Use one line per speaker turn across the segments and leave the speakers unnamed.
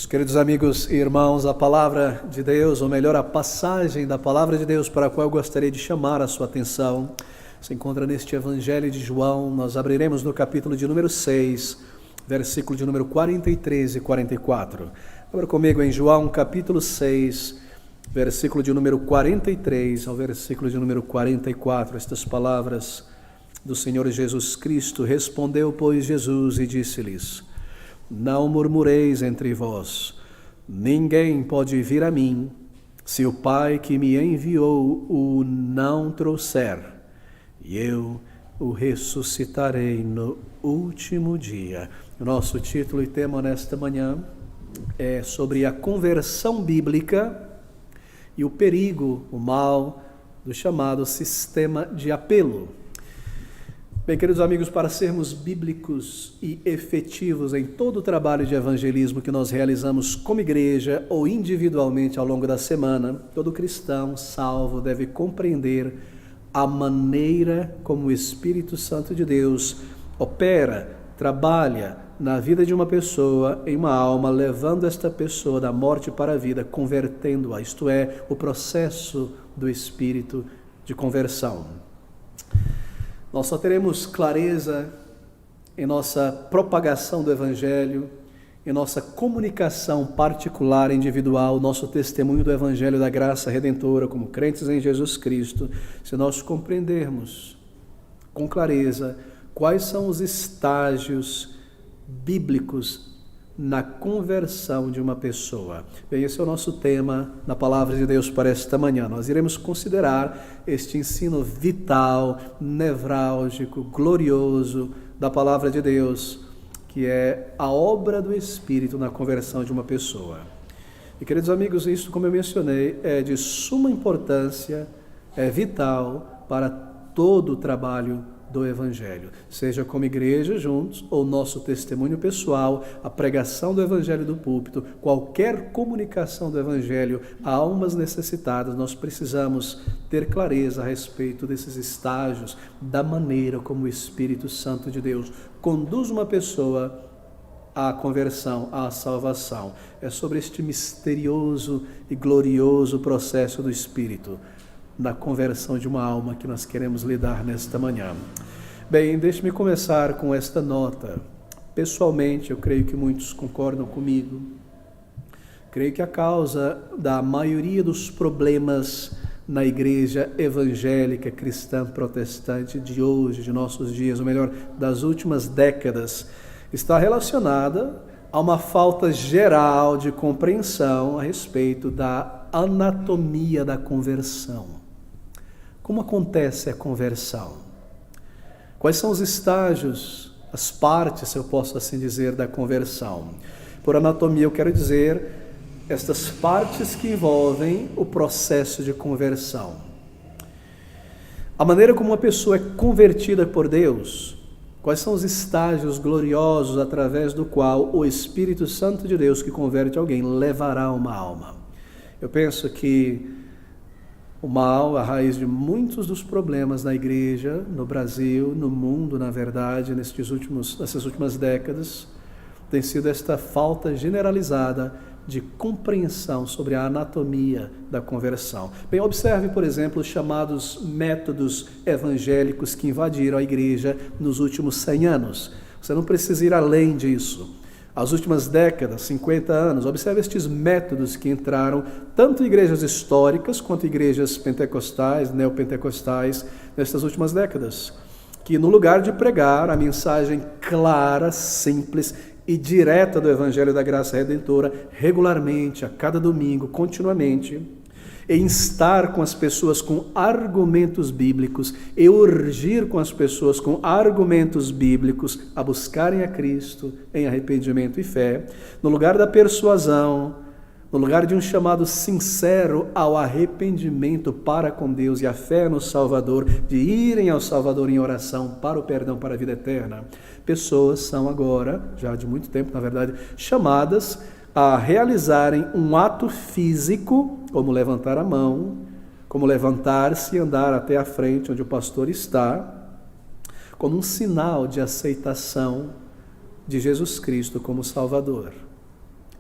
Queridos amigos e irmãos, a palavra de Deus, ou melhor, a passagem da palavra de Deus para a qual eu gostaria de chamar a sua atenção, se encontra neste Evangelho de João. Nós abriremos no capítulo de número 6, versículo de número 43 e 44. Abra comigo em João, capítulo 6, versículo de número 43 ao versículo de número 44, estas palavras do Senhor Jesus Cristo. Respondeu, pois, Jesus e disse-lhes: Não murmureis entre vós, ninguém pode vir a mim, se o Pai que me enviou o não trouxer, e eu o ressuscitarei no último dia. O nosso título e tema nesta manhã é sobre a conversão bíblica e o perigo, o mal do chamado sistema de apelo. Bem, queridos amigos, para sermos bíblicos e efetivos em todo o trabalho de evangelismo que nós realizamos como igreja ou individualmente ao longo da semana, todo cristão salvo deve compreender a maneira como o Espírito Santo de Deus opera, trabalha na vida de uma pessoa, em uma alma, levando esta pessoa da morte para a vida, convertendo-a, isto é, o processo do Espírito de conversão. Nós só teremos clareza em nossa propagação do Evangelho, em nossa comunicação particular, individual, nosso testemunho do Evangelho da graça redentora como crentes em Jesus Cristo, se nós compreendermos com clareza quais são os estágios bíblicos na conversão de uma pessoa. Bem, esse é o nosso tema na Palavra de Deus para esta manhã. Nós iremos considerar este ensino vital, nevrálgico, glorioso da Palavra de Deus, que é a obra do Espírito na conversão de uma pessoa. E, queridos amigos, isso, como eu mencionei, é de suma importância, é vital para todo o trabalho do Evangelho, seja como igreja juntos, ou nosso testemunho pessoal, a pregação do Evangelho do púlpito, qualquer comunicação do Evangelho a almas necessitadas, nós precisamos ter clareza a respeito desses estágios, da maneira como o Espírito Santo de Deus conduz uma pessoa à conversão, à salvação. É sobre este misterioso e glorioso processo do Espírito na conversão de uma alma que nós queremos lidar nesta manhã. Bem, deixe-me começar com esta nota. Pessoalmente, eu creio que muitos concordam comigo. Creio que a causa da maioria dos problemas na igreja evangélica, cristã, protestante de hoje, de nossos dias, ou melhor, das últimas décadas, está relacionada a uma falta geral de compreensão a respeito da anatomia da conversão. Como acontece a conversão? Quais são os estágios, as partes, se eu posso assim dizer, da conversão? Por anatomia eu quero dizer estas partes que envolvem o processo de conversão. A maneira como uma pessoa é convertida por Deus, quais são os estágios gloriosos através do qual o Espírito Santo de Deus que converte alguém levará uma alma. Eu penso que o mal, a raiz de muitos dos problemas na igreja, no Brasil, no mundo, na verdade, nessas últimas décadas, tem sido esta falta generalizada de compreensão sobre a anatomia da conversão. Bem, observe, por exemplo, os chamados métodos evangélicos que invadiram a igreja nos últimos 100 anos. Você não precisa ir além disso. As últimas décadas, 50 anos, observe estes métodos que entraram tanto em igrejas históricas quanto em igrejas pentecostais, neopentecostais, nestas últimas décadas, que no lugar de pregar a mensagem clara, simples e direta do Evangelho da Graça Redentora, regularmente, a cada domingo, continuamente, e instar com as pessoas com argumentos bíblicos e urgir com as pessoas com argumentos bíblicos a buscarem a Cristo em arrependimento e fé, no lugar da persuasão, no lugar de um chamado sincero ao arrependimento para com Deus e a fé no Salvador, de irem ao Salvador em oração para o perdão, para a vida eterna, pessoas são agora, já de muito tempo na verdade, chamadas a realizarem um ato físico, como levantar a mão, como levantar-se e andar até a frente onde o pastor está, como um sinal de aceitação de Jesus Cristo como Salvador.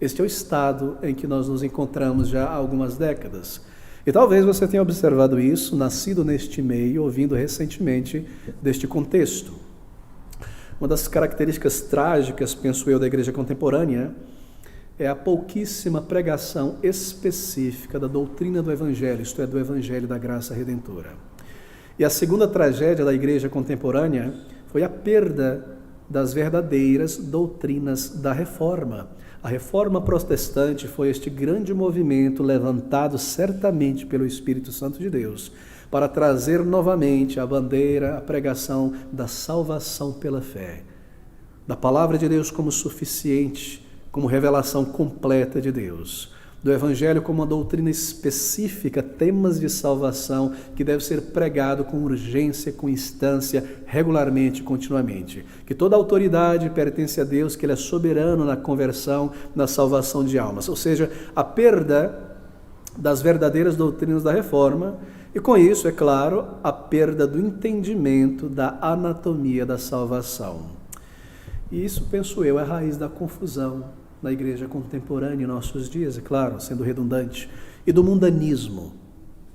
Este é o estado em que nós nos encontramos já há algumas décadas. E talvez você tenha observado isso, nascido neste meio, ouvindo recentemente deste contexto. Uma das características trágicas, penso eu, da igreja contemporânea é a pouquíssima pregação específica da doutrina do Evangelho, isto é, do Evangelho da graça redentora. E a segunda tragédia da igreja contemporânea foi a perda das verdadeiras doutrinas da Reforma. A Reforma protestante foi este grande movimento levantado certamente pelo Espírito Santo de Deus para trazer novamente a bandeira, a pregação da salvação pela fé, da palavra de Deus como suficiente, como revelação completa de Deus, do Evangelho como uma doutrina específica, temas de salvação que deve ser pregado com urgência, com instância, regularmente, continuamente. Que toda autoridade pertence a Deus, que Ele é soberano na conversão, na salvação de almas. Ou seja, a perda das verdadeiras doutrinas da Reforma e, com isso, é claro, a perda do entendimento da anatomia da salvação. E isso, penso eu, é a raiz da confusão na igreja contemporânea em nossos dias, é claro, sendo redundante, e do mundanismo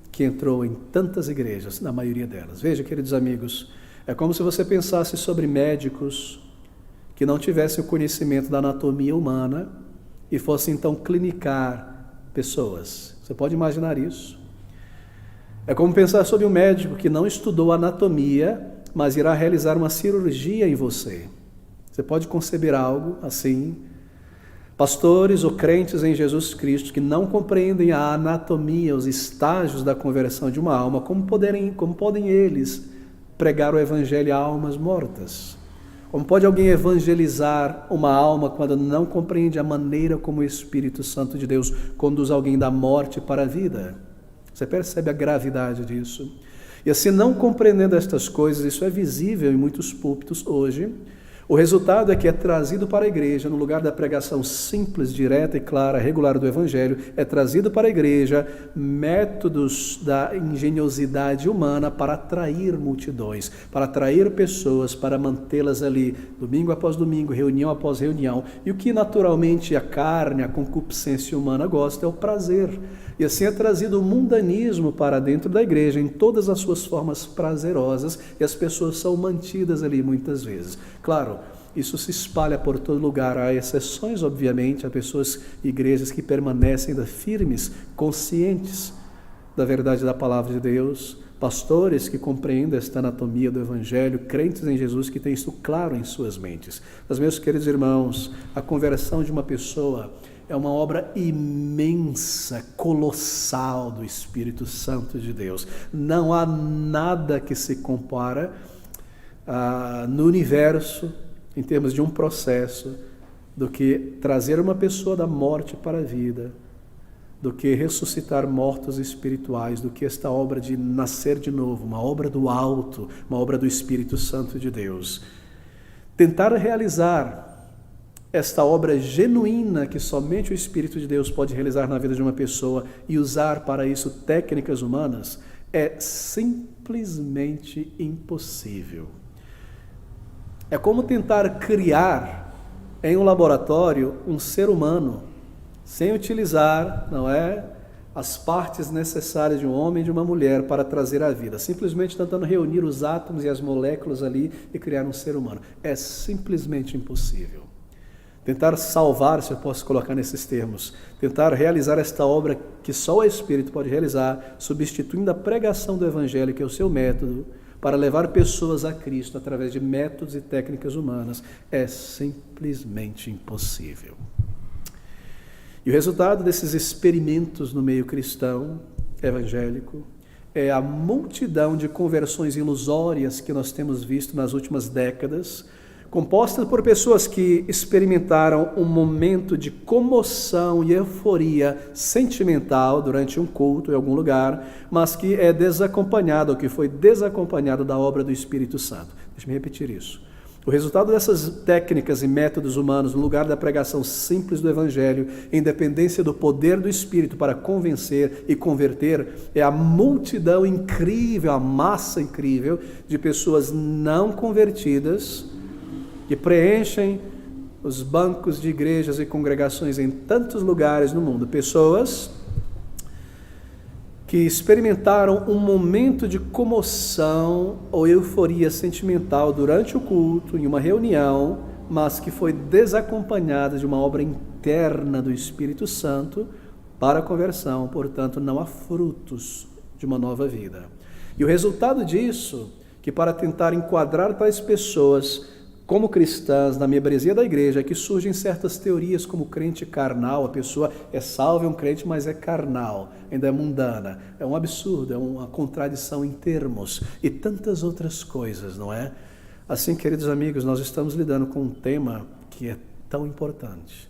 que entrou em tantas igrejas, na maioria delas. Veja, queridos amigos, é como se você pensasse sobre médicos que não tivessem o conhecimento da anatomia humana e fossem então clinicar pessoas. Você pode imaginar isso? É como pensar sobre um médico que não estudou anatomia, mas irá realizar uma cirurgia em você. Você pode conceber algo assim? Pastores ou crentes em Jesus Cristo que não compreendem a anatomia, os estágios da conversão de uma alma, como podem eles pregar o evangelho a almas mortas? Como pode alguém evangelizar uma alma quando não compreende a maneira como o Espírito Santo de Deus conduz alguém da morte para a vida? Você percebe a gravidade disso? E assim, não compreendendo estas coisas, isso é visível em muitos púlpitos hoje. O resultado é que é trazido para a igreja, no lugar da pregação simples, direta e clara, regular do Evangelho, é trazido para a igreja métodos da engenhosidade humana para atrair multidões, para atrair pessoas, para mantê-las ali, domingo após domingo, reunião após reunião. E o que naturalmente a carne, a concupiscência humana gosta é o prazer. E assim é trazido o mundanismo para dentro da igreja, em todas as suas formas prazerosas, e as pessoas são mantidas ali muitas vezes. Claro, isso se espalha por todo lugar. Há exceções, obviamente, há pessoas, igrejas que permanecem ainda firmes, conscientes da verdade da palavra de Deus, pastores que compreendem esta anatomia do Evangelho, crentes em Jesus que têm isso claro em suas mentes. Mas, meus queridos irmãos, a conversão de uma pessoa é uma obra imensa, colossal do Espírito Santo de Deus. Não há nada que se compara no universo, em termos de um processo, do que trazer uma pessoa da morte para a vida, do que ressuscitar mortos espirituais, do que esta obra de nascer de novo, uma obra do alto, uma obra do Espírito Santo de Deus. Tentar realizar esta obra genuína que somente o Espírito de Deus pode realizar na vida de uma pessoa e usar para isso técnicas humanas é simplesmente impossível. É como tentar criar em um laboratório um ser humano sem utilizar, as partes necessárias de um homem e de uma mulher para trazer a vida, simplesmente tentando reunir os átomos e as moléculas ali e criar um ser humano. É simplesmente impossível. Tentar salvar, se eu posso colocar nesses termos, tentar realizar esta obra que só o Espírito pode realizar, substituindo a pregação do Evangelho, que é o seu método, para levar pessoas a Cristo através de métodos e técnicas humanas, é simplesmente impossível. E o resultado desses experimentos no meio cristão, evangélico, é a multidão de conversões ilusórias que nós temos visto nas últimas décadas, composta por pessoas que experimentaram um momento de comoção e euforia sentimental durante um culto em algum lugar, mas que é desacompanhado, ou que foi desacompanhado da obra do Espírito Santo. Deixa-me repetir isso. O resultado dessas técnicas e métodos humanos, no lugar da pregação simples do Evangelho, em dependência do poder do Espírito para convencer e converter, é a multidão incrível, a massa incrível de pessoas não convertidas, que preenchem os bancos de igrejas e congregações em tantos lugares no mundo. Pessoas que experimentaram um momento de comoção ou euforia sentimental durante o culto, em uma reunião, mas que foi desacompanhada de uma obra interna do Espírito Santo para a conversão, portanto, não há frutos de uma nova vida. E o resultado disso, que para tentar enquadrar tais pessoas como cristãs na membresia da igreja, é que surgem certas teorias como crente carnal, a pessoa é salva, é um crente, mas é carnal, ainda é mundana. É um absurdo, é uma contradição em termos e tantas outras coisas, não é? Assim, queridos amigos, nós estamos lidando com um tema que é tão importante,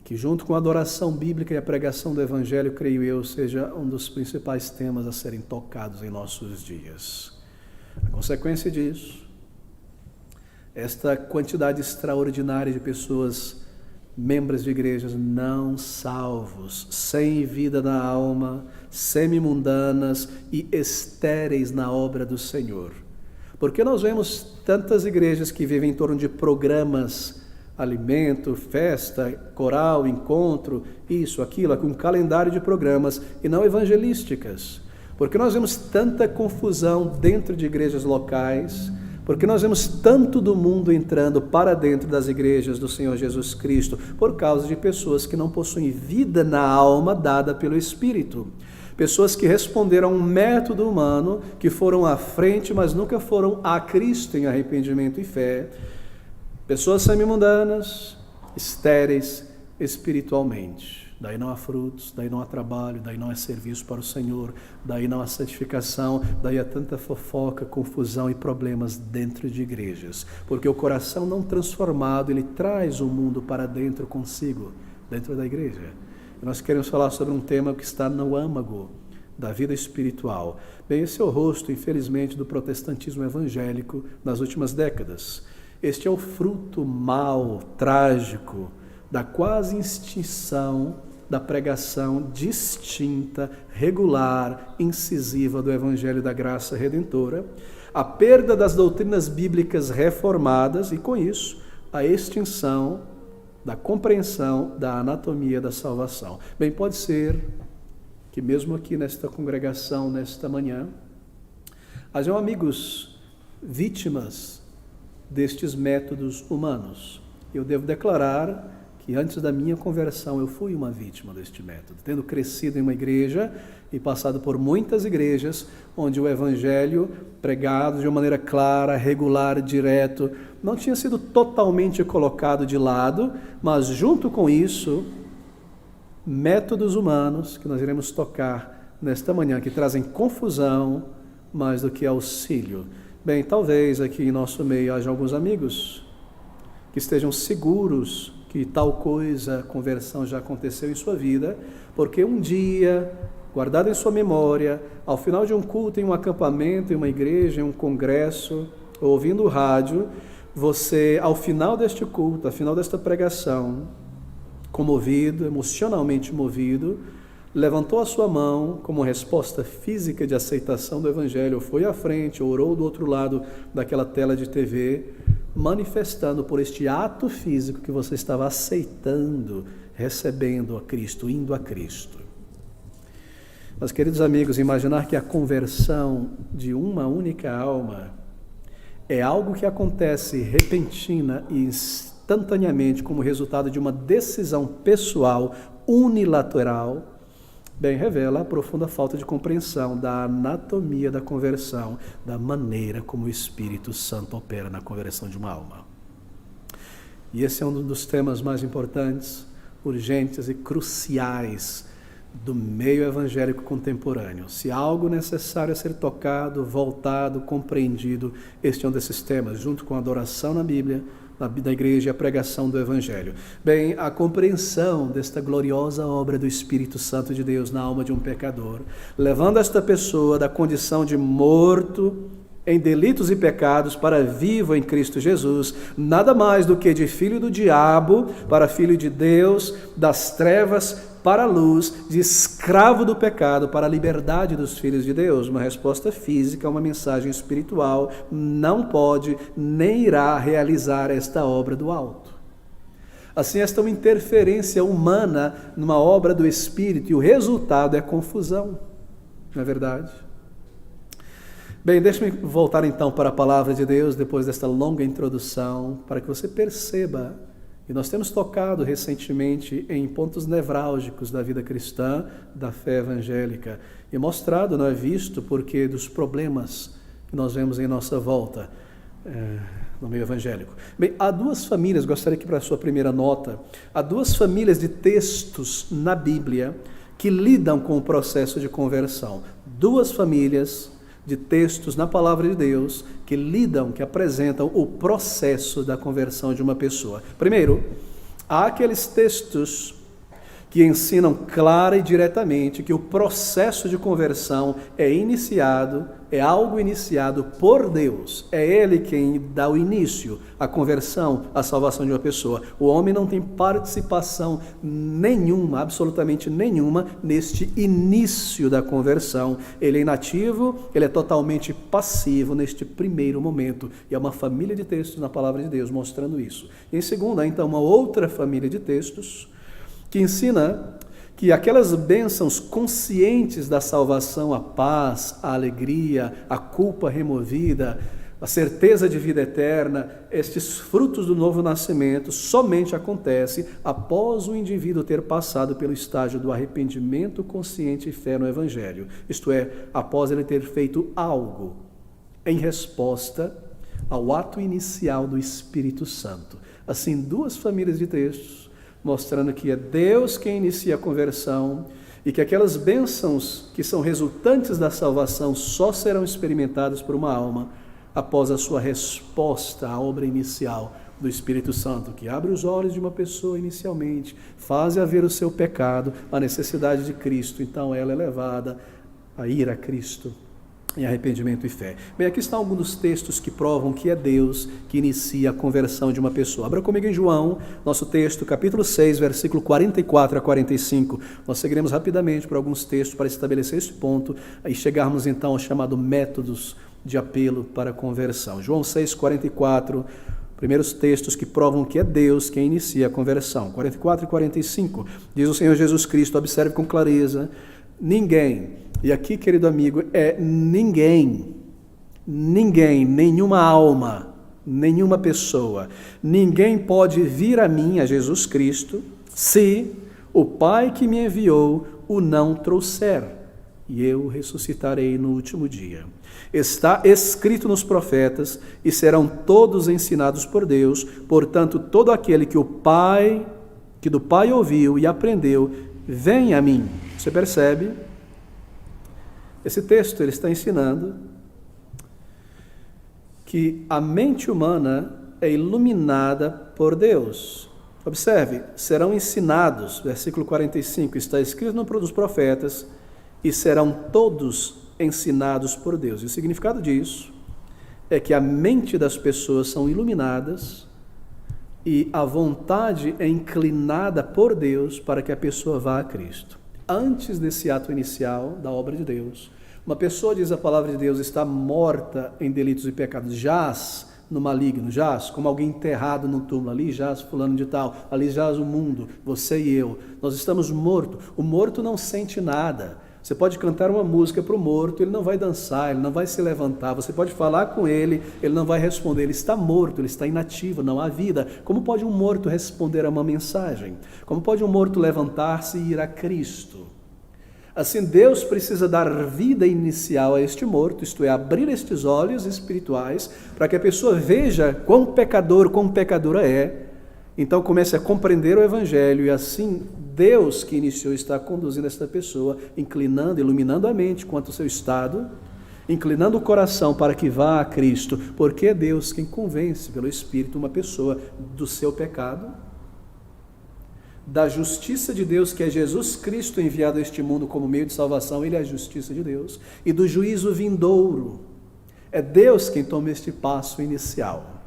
que junto com a adoração bíblica e a pregação do Evangelho, creio eu, seja um dos principais temas a serem tocados em nossos dias. A consequência disso, esta quantidade extraordinária de pessoas, membros de igrejas não salvos, sem vida na alma, semi-mundanas e estéreis na obra do Senhor. Porque nós vemos tantas igrejas que vivem em torno de programas, alimento, festa, coral, encontro, isso, aquilo, com um calendário de programas e não evangelísticas. Porque nós vemos tanta confusão dentro de igrejas locais, porque nós vemos tanto do mundo entrando para dentro das igrejas do Senhor Jesus Cristo, por causa de pessoas que não possuem vida na alma dada pelo Espírito. Pessoas que responderam a um método humano, que foram à frente, mas nunca foram a Cristo em arrependimento e fé. Pessoas semi-mundanas, estéreis espiritualmente. Daí não há frutos, daí não há trabalho, daí não há serviço para o Senhor, daí não há santificação, daí há tanta fofoca, confusão e problemas dentro de igrejas. Porque o coração não transformado, ele traz o mundo para dentro consigo, dentro da igreja. E nós queremos falar sobre um tema que está no âmago da vida espiritual. Bem, esse é o rosto, infelizmente, do protestantismo evangélico nas últimas décadas. Este é o fruto mau, trágico, da quase extinção da pregação distinta, regular, incisiva do Evangelho da Graça Redentora, a perda das doutrinas bíblicas reformadas e, com isso, a extinção da compreensão da anatomia da salvação. Bem, pode ser que mesmo aqui nesta congregação, nesta manhã, hajam amigos vítimas destes métodos humanos. Eu devo declarar que antes da minha conversão eu fui uma vítima deste método, tendo crescido em uma igreja e passado por muitas igrejas onde o Evangelho pregado de uma maneira clara, regular, direto, não tinha sido totalmente colocado de lado, mas junto com isso, métodos humanos que nós iremos tocar nesta manhã, que trazem confusão mais do que auxílio. Bem, talvez aqui em nosso meio haja alguns amigos que estejam seguros que tal coisa, conversão já aconteceu em sua vida, porque um dia, guardado em sua memória, ao final de um culto, em um acampamento, em uma igreja, em um congresso, ouvindo o rádio, você, ao final deste culto, ao final desta pregação, comovido, emocionalmente movido, levantou a sua mão como resposta física de aceitação do Evangelho, foi à frente, orou do outro lado daquela tela de TV, manifestando por este ato físico que você estava aceitando, recebendo a Cristo, indo a Cristo. Mas, queridos amigos, imaginar que a conversão de uma única alma é algo que acontece repentina e instantaneamente como resultado de uma decisão pessoal unilateral, bem, revela a profunda falta de compreensão da anatomia da conversão, da maneira como o Espírito Santo opera na conversão de uma alma. E esse é um dos temas mais importantes, urgentes e cruciais do meio evangélico contemporâneo. Se há algo necessário a ser tocado, voltado, compreendido, este é um desses temas, junto com a adoração na Bíblia, da igreja e a pregação do Evangelho. Bem, a compreensão desta gloriosa obra do Espírito Santo de Deus na alma de um pecador, levando esta pessoa da condição de morto em delitos e pecados para vivo em Cristo Jesus, nada mais do que de filho do diabo para filho de Deus, das trevas para a luz, de escravo do pecado para a liberdade dos filhos de Deus. Uma resposta física, uma mensagem espiritual não pode nem irá realizar esta obra do alto. Assim, esta é uma interferência humana numa obra do Espírito e o resultado é confusão, não é verdade? Bem, deixe-me voltar então para a palavra de Deus depois desta longa introdução, para que você perceba, e nós temos tocado recentemente em pontos nevrálgicos da vida cristã, da fé evangélica, e mostrado, não é visto, porque dos problemas que nós vemos em nossa volta, no meio evangélico. Bem, há duas famílias, gostaria que para a sua primeira nota, há duas famílias de textos na Bíblia que lidam com o processo de conversão. Duas famílias de textos na palavra de Deus que lidam, que apresentam o processo da conversão de uma pessoa. Primeiro, há aqueles textos que ensinam clara e diretamente que o processo de conversão é algo iniciado por Deus. É Ele quem dá o início, a conversão, a salvação de uma pessoa. O homem não tem participação nenhuma, absolutamente nenhuma, neste início da conversão. Ele é inativo, ele é totalmente passivo neste primeiro momento. E é uma família de textos na palavra de Deus mostrando isso. E em segundo, há então uma outra família de textos que ensina que aquelas bênçãos conscientes da salvação, a paz, a alegria, a culpa removida, a certeza de vida eterna, estes frutos do novo nascimento somente acontece após o indivíduo ter passado pelo estágio do arrependimento consciente e fé no Evangelho. Isto é, após ele ter feito algo em resposta ao ato inicial do Espírito Santo. Assim, duas famílias de textos mostrando que é Deus quem inicia a conversão e que aquelas bênçãos que são resultantes da salvação só serão experimentadas por uma alma após a sua resposta à obra inicial do Espírito Santo, que abre os olhos de uma pessoa inicialmente, faz haver o seu pecado, a necessidade de Cristo, então ela é levada a ir a Cristo em arrependimento e fé. Bem, aqui estão alguns dos textos que provam que é Deus que inicia a conversão de uma pessoa. Abra comigo em João, nosso texto, capítulo 6, versículo 44 a 45. Nós seguiremos rapidamente por alguns textos para estabelecer esse ponto e chegarmos então ao chamado métodos de apelo para a conversão. João 6, 44, primeiros textos que provam que é Deus quem inicia a conversão. 44 e 45, diz o Senhor Jesus Cristo, observe com clareza, ninguém, e aqui, querido amigo, é ninguém, nenhuma alma, nenhuma pessoa, ninguém pode vir a mim, a Jesus Cristo, se o Pai que me enviou o não trouxer, e eu ressuscitarei no último dia. Está escrito nos profetas, e serão todos ensinados por Deus, portanto, todo aquele que do Pai ouviu e aprendeu, vem a mim. Você percebe? Esse texto ele está ensinando que a mente humana é iluminada por Deus. Observe, serão ensinados, versículo 45, está escrito no dos profetas, e serão todos ensinados por Deus. E o significado disso é que a mente das pessoas são iluminadas e a vontade é inclinada por Deus para que a pessoa vá a Cristo. Antes desse ato inicial da obra de Deus, uma pessoa, diz a palavra de Deus, está morta em delitos e pecados, jaz no maligno, jaz como alguém enterrado no túmulo, ali jaz fulano de tal, ali jaz o mundo, você e eu, nós estamos mortos. O morto não sente nada. Você pode cantar uma música para o morto, ele não vai dançar, ele não vai se levantar, você pode falar com ele, ele não vai responder, ele está morto, ele está inativo, não há vida. Como pode um morto responder a uma mensagem? Como pode um morto levantar-se e ir a Cristo? Assim, Deus precisa dar vida inicial a este morto, isto é, abrir estes olhos espirituais, para que a pessoa veja quão pecadora é, então comece a compreender o Evangelho, e assim Deus que iniciou está conduzindo esta pessoa, inclinando, iluminando a mente quanto ao seu estado, inclinando o coração para que vá a Cristo, porque é Deus quem convence pelo Espírito uma pessoa do seu pecado, da justiça de Deus, que é Jesus Cristo enviado a este mundo como meio de salvação, Ele é a justiça de Deus, e do juízo vindouro. É Deus quem toma este passo inicial.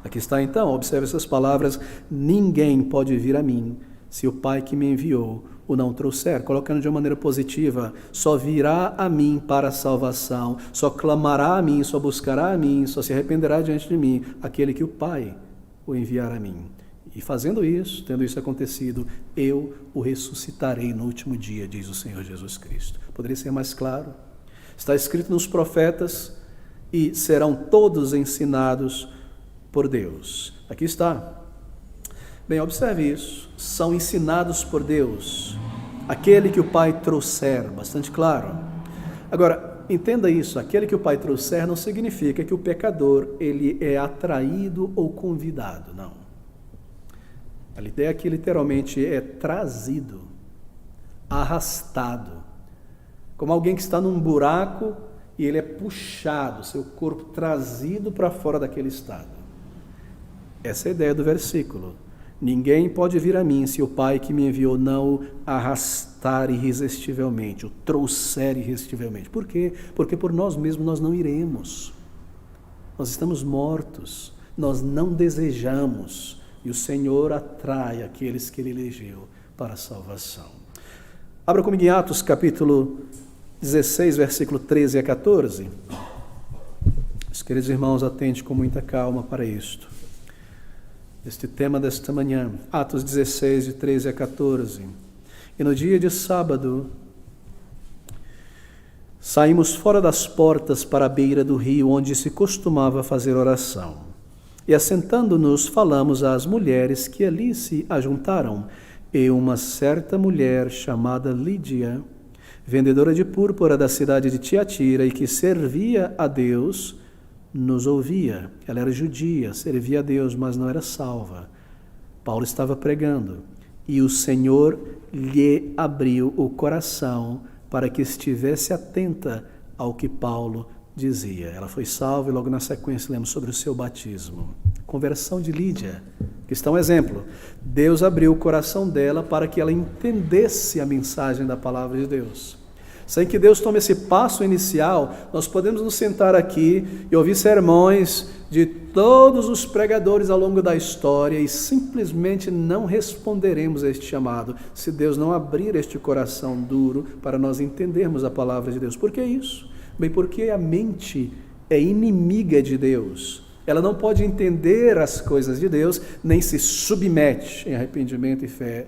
Aqui está então, observe essas palavras, ninguém pode vir a mim, se o Pai que me enviou o não trouxer, colocando de uma maneira positiva, só virá a mim para a salvação, só clamará a mim, só buscará a mim, só se arrependerá diante de mim, aquele que o Pai o enviar a mim. E fazendo isso, tendo isso acontecido, eu o ressuscitarei no último dia, diz o Senhor Jesus Cristo. Poderia ser mais claro? Está escrito nos profetas, e serão todos ensinados por Deus. Aqui está. Bem, observe isso. São ensinados por Deus, aquele que o Pai trouxer, bastante claro. Agora, entenda isso, aquele que o Pai trouxer não significa que o pecador ele é atraído ou convidado, não. A ideia aqui literalmente é trazido, arrastado, como alguém que está num buraco e ele é puxado, seu corpo trazido para fora daquele estado. Essa é a ideia do versículo. Ninguém pode vir a mim se o Pai que me enviou não o arrastar irresistivelmente, o trouxer irresistivelmente. Por quê? Porque por nós mesmos nós não iremos. Nós estamos mortos, nós não desejamos, e o Senhor atrai aqueles que Ele elegeu para a salvação. Abra comigo em Atos capítulo 16, versículo 13 a 14. Os queridos irmãos, atente com muita calma para isto. Este tema desta manhã, Atos 16, de 13 a 14. E no dia de sábado, saímos fora das portas para a beira do rio, onde se costumava fazer oração. E assentando-nos, falamos às mulheres que ali se ajuntaram, e uma certa mulher chamada Lídia, vendedora de púrpura da cidade de Tiatira e que servia a Deus, nos ouvia. Ela era judia, servia a Deus, mas não era salva. Paulo estava pregando e o Senhor lhe abriu o coração para que estivesse atenta ao que Paulo dizia. Ela foi salva e logo na sequência lemos sobre o seu batismo. Conversão de Lídia, que está um exemplo. Deus abriu o coração dela para que ela entendesse a mensagem da palavra de Deus. Sem que Deus tome esse passo inicial, nós podemos nos sentar aqui e ouvir sermões de todos os pregadores ao longo da história e simplesmente não responderemos a este chamado, se Deus não abrir este coração duro para nós entendermos a palavra de Deus. Por que isso? Bem, porque a mente é inimiga de Deus. Ela não pode entender as coisas de Deus, nem se submete em arrependimento e fé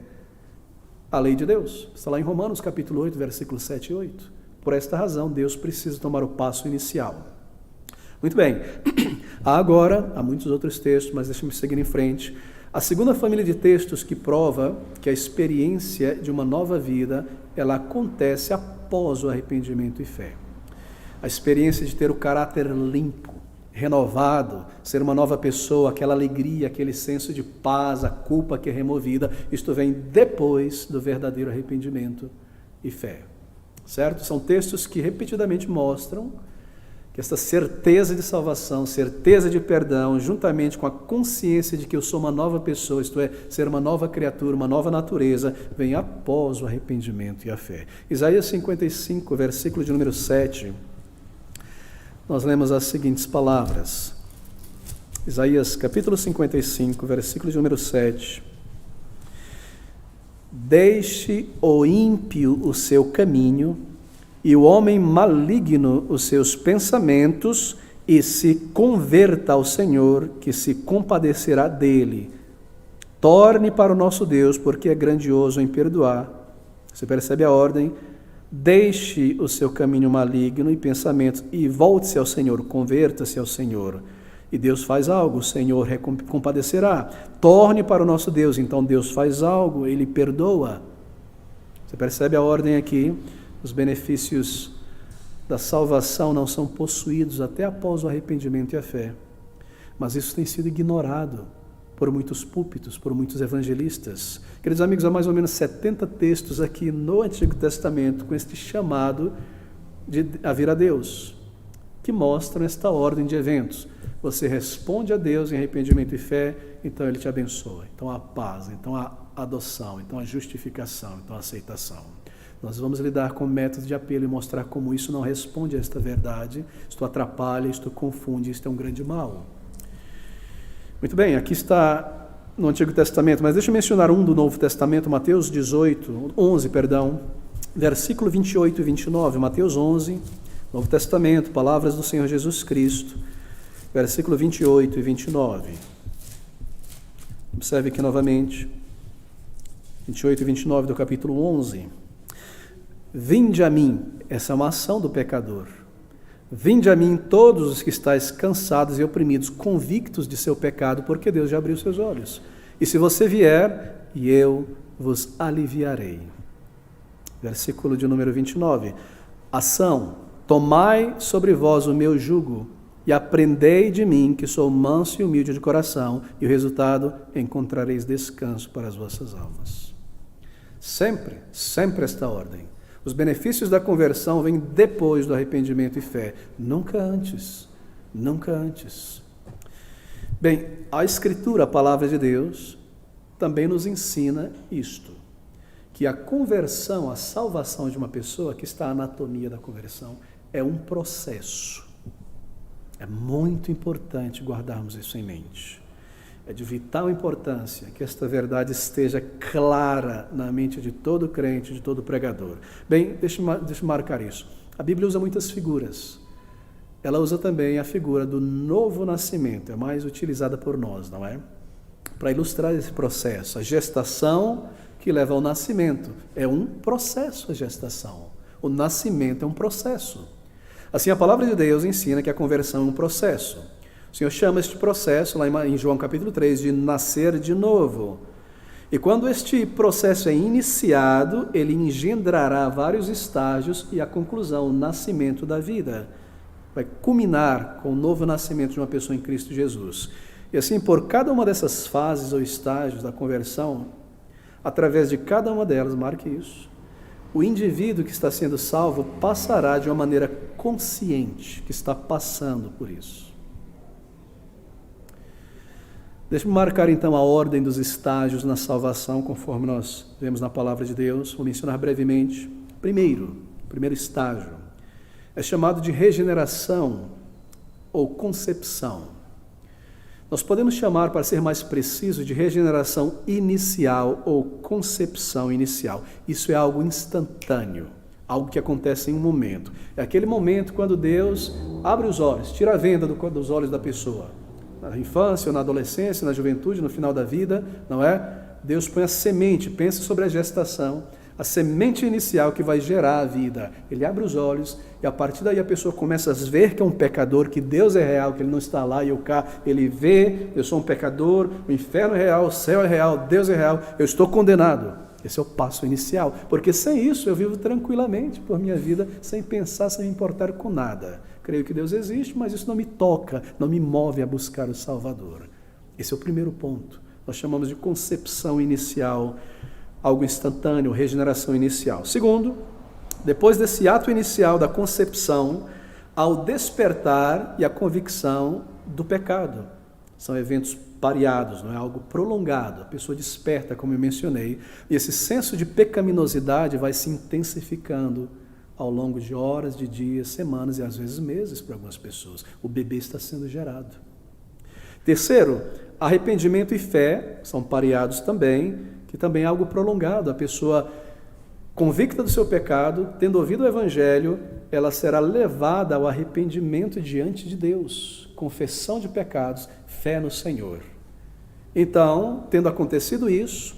a lei de Deus. Está lá em Romanos capítulo 8, versículos 7 e 8. Por esta razão, Deus precisa tomar o passo inicial. Muito bem. Há muitos outros textos, mas deixa-me seguir em frente. A segunda família de textos que prova que a experiência de uma nova vida, ela acontece após o arrependimento e fé. A experiência de ter o caráter limpo, renovado, ser uma nova pessoa, aquela alegria, aquele senso de paz, a culpa que é removida, isto vem depois do verdadeiro arrependimento e fé. Certo? São textos que repetidamente mostram que esta certeza de salvação, certeza de perdão, juntamente com a consciência de que eu sou uma nova pessoa, isto é, ser uma nova criatura, uma nova natureza, vem após o arrependimento e a fé. Isaías 55, versículo de número 7, nós lemos as seguintes palavras. Isaías capítulo 55, versículo de número 7. Deixe o ímpio o seu caminho e o homem maligno os seus pensamentos e se converta ao Senhor, que se compadecerá dele. Torne para o nosso Deus, porque é grandioso em perdoar. Você percebe a ordem? Deixe o seu caminho maligno e pensamentos e volte-se ao Senhor, converta-se ao Senhor. E Deus faz algo, o Senhor compadecerá. Torne para o nosso Deus, então Deus faz algo, Ele perdoa. Você percebe a ordem aqui? Os benefícios da salvação não são possuídos até após o arrependimento e a fé. Mas isso tem sido ignorado por muitos púlpitos, por muitos evangelistas. Queridos amigos, há mais ou menos 70 textos aqui no Antigo Testamento com este chamado a vir a Deus, que mostram esta ordem de eventos. Você responde a Deus em arrependimento e fé, então Ele te abençoa. Então há paz, então há adoção, então há justificação, então há aceitação. Nós vamos lidar com métodos de apelo e mostrar como isso não responde a esta verdade, isto atrapalha, isto confunde, isto é um grande mal. Muito bem, aqui está no Antigo Testamento, mas deixa eu mencionar um do Novo Testamento, Mateus 11, versículo 28 e 29, Mateus 11, Novo Testamento, palavras do Senhor Jesus Cristo, versículo 28 e 29. Observe aqui novamente, 28 e 29 do capítulo 11. Vinde a mim, essa é uma ação do pecador. Vinde a mim todos os que estáis cansados e oprimidos, convictos de seu pecado, porque Deus já abriu seus olhos. E se você vier, e eu vos aliviarei. Versículo de número 29. Ação: tomai sobre vós o meu jugo e aprendei de mim, que sou manso e humilde de coração, e o resultado: encontrareis descanso para as vossas almas. Sempre, sempre esta ordem. Os benefícios da conversão vêm depois do arrependimento e fé, nunca antes, nunca antes. Bem, a Escritura, a palavra de Deus, também nos ensina isto, que a conversão, a salvação de uma pessoa, que está a anatomia da conversão, é um processo. É muito importante guardarmos isso em mente. É de vital importância que esta verdade esteja clara na mente de todo crente, de todo pregador. Bem, deixa eu marcar isso. A Bíblia usa muitas figuras. Ela usa também a figura do novo nascimento, é mais utilizada por nós, não é? Para ilustrar esse processo. A gestação que leva ao nascimento é um processo, a gestação. O nascimento é um processo. Assim, a palavra de Deus ensina que a conversão é um processo. O Senhor chama este processo, lá em João capítulo 3, de nascer de novo. E quando este processo é iniciado, ele engendrará vários estágios e a conclusão, o nascimento da vida. Vai culminar com o novo nascimento de uma pessoa em Cristo Jesus. E assim, por cada uma dessas fases ou estágios da conversão, através de cada uma delas, marque isso, o indivíduo que está sendo salvo passará de uma maneira consciente, que está passando por isso. Deixe-me marcar então a ordem dos estágios na salvação, conforme nós vemos na palavra de Deus. Vou mencionar brevemente. Primeiro estágio é chamado de regeneração ou concepção. Nós podemos chamar, para ser mais preciso, de regeneração inicial ou concepção inicial. Isso é algo instantâneo, algo que acontece em um momento. É aquele momento quando Deus abre os olhos, tira a venda dos olhos da pessoa. Na infância, ou na adolescência, na juventude, no final da vida, não é? Deus põe a semente, pensa sobre a gestação, a semente inicial que vai gerar a vida. Ele abre os olhos e a partir daí a pessoa começa a ver que é um pecador, que Deus é real, que Ele não está lá e eu cá. Ele vê, eu sou um pecador, o inferno é real, o céu é real, Deus é real, eu estou condenado. Esse é o passo inicial, porque sem isso eu vivo tranquilamente por minha vida, sem pensar, sem me importar com nada. Creio que Deus existe, mas isso não me toca, não me move a buscar o Salvador. Esse é o primeiro ponto. Nós chamamos de concepção inicial, algo instantâneo, regeneração inicial. Segundo, depois desse ato inicial da concepção, ao despertar e a convicção do pecado. São eventos pareados, não é algo prolongado. A pessoa desperta, como eu mencionei, e esse senso de pecaminosidade vai se intensificando ao longo de horas, de dias, semanas e às vezes meses para algumas pessoas. O bebê está sendo gerado. Terceiro, arrependimento e fé são pareados também, que também é algo prolongado. A pessoa convicta do seu pecado, tendo ouvido o Evangelho, ela será levada ao arrependimento diante de Deus, confissão de pecados, fé no Senhor. Então, tendo acontecido isso,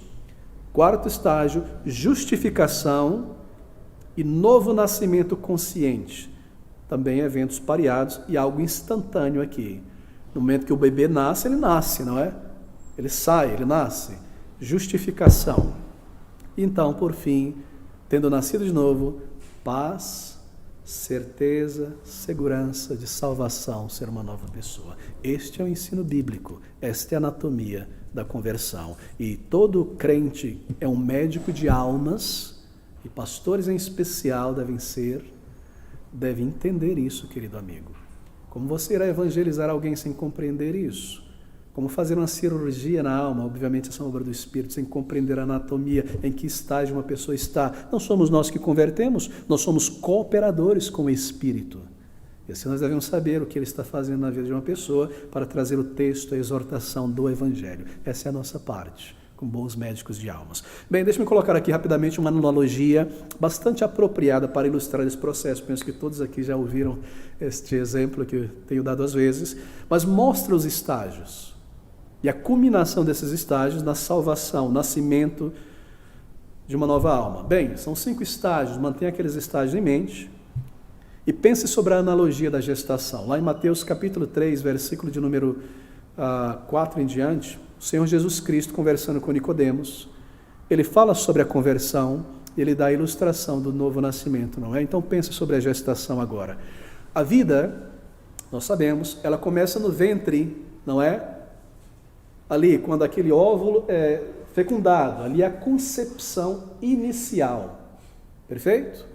quarto estágio, justificação e novo nascimento consciente. Também eventos pareados e algo instantâneo aqui. No momento que o bebê nasce, ele nasce, não é? Ele sai, ele nasce. Justificação. Então, por fim, tendo nascido de novo, paz, certeza, segurança de salvação, ser uma nova pessoa. Este é o ensino bíblico, esta é a anatomia da conversão. E todo crente é um médico de almas, e pastores em especial devem entender isso, querido amigo. Como você irá evangelizar alguém sem compreender isso? Como fazer uma cirurgia na alma, obviamente essa é uma obra do Espírito, sem compreender a anatomia, em que estágio uma pessoa está. Não somos nós que convertemos, nós somos cooperadores com o Espírito. E assim nós devemos saber o que Ele está fazendo na vida de uma pessoa para trazer o texto, a exortação do Evangelho. Essa é a nossa parte, com bons médicos de almas. Bem, deixe-me colocar aqui rapidamente uma analogia bastante apropriada para ilustrar esse processo. Penso que todos aqui já ouviram este exemplo que eu tenho dado às vezes, mas mostra os estágios. E a culminação desses estágios na salvação, o nascimento de uma nova alma. Bem, são 5 estágios, mantenha aqueles estágios em mente e pense sobre a analogia da gestação. Lá em Mateus capítulo 3, versículo de número 4 em diante, o Senhor Jesus Cristo, conversando com Nicodemos, ele fala sobre a conversão, ele dá a ilustração do novo nascimento, não é? Então pense sobre a gestação agora. A vida, nós sabemos, ela começa no ventre, não é? Ali, quando aquele óvulo é fecundado, ali é a concepção inicial, perfeito?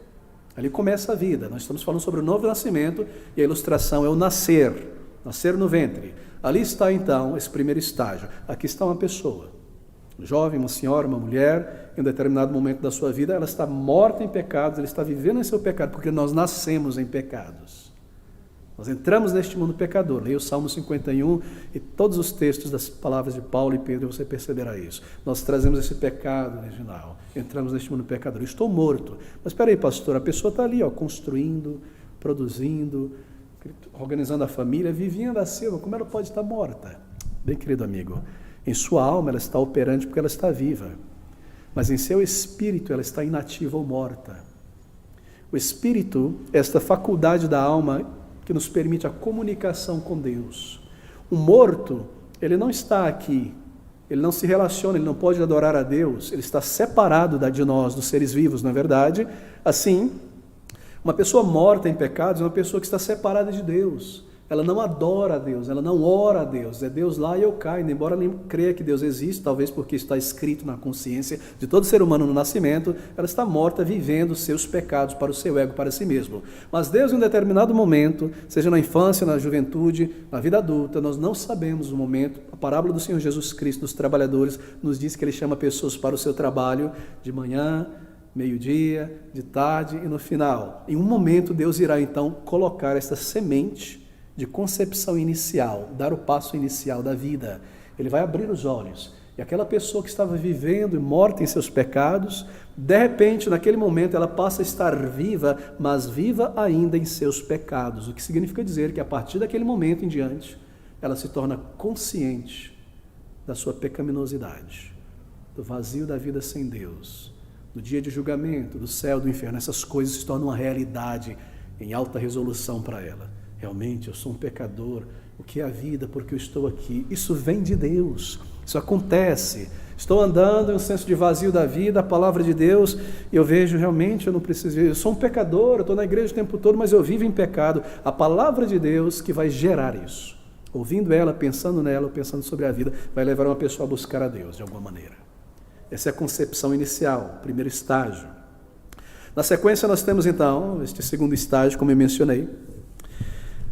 Ali começa a vida, nós estamos falando sobre o novo nascimento e a ilustração é o nascer no ventre. Ali está então esse primeiro estágio, aqui está uma pessoa, um jovem, uma senhora, uma mulher, em um determinado momento da sua vida, ela está morta em pecados, ela está vivendo em seu pecado, porque nós nascemos em pecados. Nós entramos neste mundo pecador. Leia o Salmo 51 e todos os textos das palavras de Paulo e Pedro, você perceberá isso. Nós trazemos esse pecado original. Entramos neste mundo pecador. Eu estou morto. Mas espera aí, pastor, a pessoa está ali, construindo, produzindo, organizando a família, vivendo a silva. Como ela pode estar morta? Bem, querido amigo, em sua alma ela está operante porque ela está viva. Mas em seu espírito ela está inativa ou morta. O espírito, esta faculdade da alma que nos permite a comunicação com Deus. O morto, ele não está aqui, ele não se relaciona, ele não pode adorar a Deus, ele está separado de nós, dos seres vivos, não é verdade? Assim, uma pessoa morta em pecados é uma pessoa que está separada de Deus. Ela não adora a Deus, ela não ora a Deus, é Deus lá e eu caio, embora nem creia que Deus existe, talvez porque está escrito na consciência de todo ser humano no nascimento, ela está morta vivendo seus pecados para o seu ego, para si mesmo. Mas Deus em um determinado momento, seja na infância, na juventude, na vida adulta, nós não sabemos o momento, a parábola do Senhor Jesus Cristo dos trabalhadores nos diz que Ele chama pessoas para o seu trabalho de manhã, meio-dia, de tarde e no final. Em um momento Deus irá então colocar esta semente de concepção inicial, dar o passo inicial da vida. Ele vai abrir os olhos. E aquela pessoa que estava vivendo e morta em seus pecados, de repente, naquele momento, ela passa a estar viva, mas viva ainda em seus pecados. O que significa dizer que a partir daquele momento em diante, ela se torna consciente da sua pecaminosidade, do vazio da vida sem Deus, do dia de julgamento, do céu, do inferno. Essas coisas se tornam uma realidade em alta resolução para ela. Realmente, eu sou um pecador, o que é a vida, porque eu estou aqui. Isso vem de Deus, isso acontece. Estou andando em um senso de vazio da vida, a palavra de Deus, e eu vejo realmente, eu não preciso, eu sou um pecador, eu estou na igreja o tempo todo, mas eu vivo em pecado. A palavra de Deus que vai gerar isso. Ouvindo ela, pensando nela, pensando sobre a vida, vai levar uma pessoa a buscar a Deus de alguma maneira. Essa é a concepção inicial, o primeiro estágio. Na sequência nós temos então, este segundo estágio, como eu mencionei,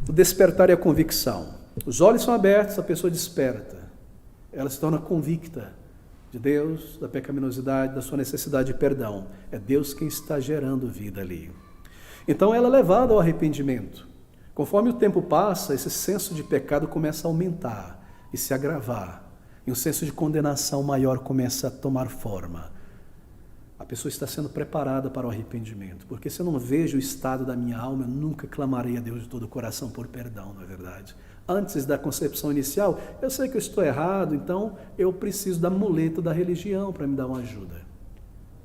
o despertar e a convicção. Os olhos são abertos, a pessoa desperta. Ela se torna convicta de Deus, da pecaminosidade, da sua necessidade de perdão. É Deus quem está gerando vida ali. Então ela é levada ao arrependimento. Conforme o tempo passa, esse senso de pecado começa a aumentar e se agravar. E um senso de condenação maior começa a tomar forma. A pessoa está sendo preparada para o arrependimento, porque se eu não vejo o estado da minha alma, eu nunca clamarei a Deus de todo o coração por perdão, não é verdade? Antes da concepção inicial, eu sei que eu estou errado, então eu preciso da muleta da religião para me dar uma ajuda.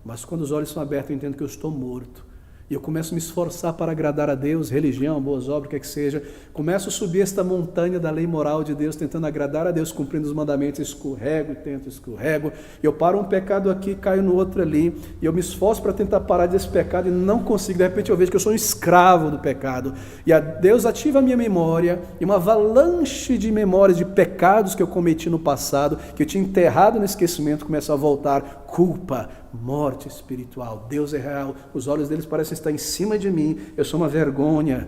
Mas quando os olhos são abertos, eu entendo que eu estou morto. E eu começo a me esforçar para agradar a Deus, religião, boas obras, o que é que seja. Começo a subir esta montanha da lei moral de Deus, tentando agradar a Deus, cumprindo os mandamentos, escorrego e tento, escorrego. Eu paro um pecado aqui, caio no outro ali. E eu me esforço para tentar parar desse pecado e não consigo. De repente eu vejo que eu sou um escravo do pecado. E a Deus ativa a minha memória, e uma avalanche de memórias de pecados que eu cometi no passado, que eu tinha enterrado no esquecimento, começa a voltar. Culpa, morte espiritual. Deus é real, os olhos deles parecem estar em cima de mim, eu sou uma vergonha.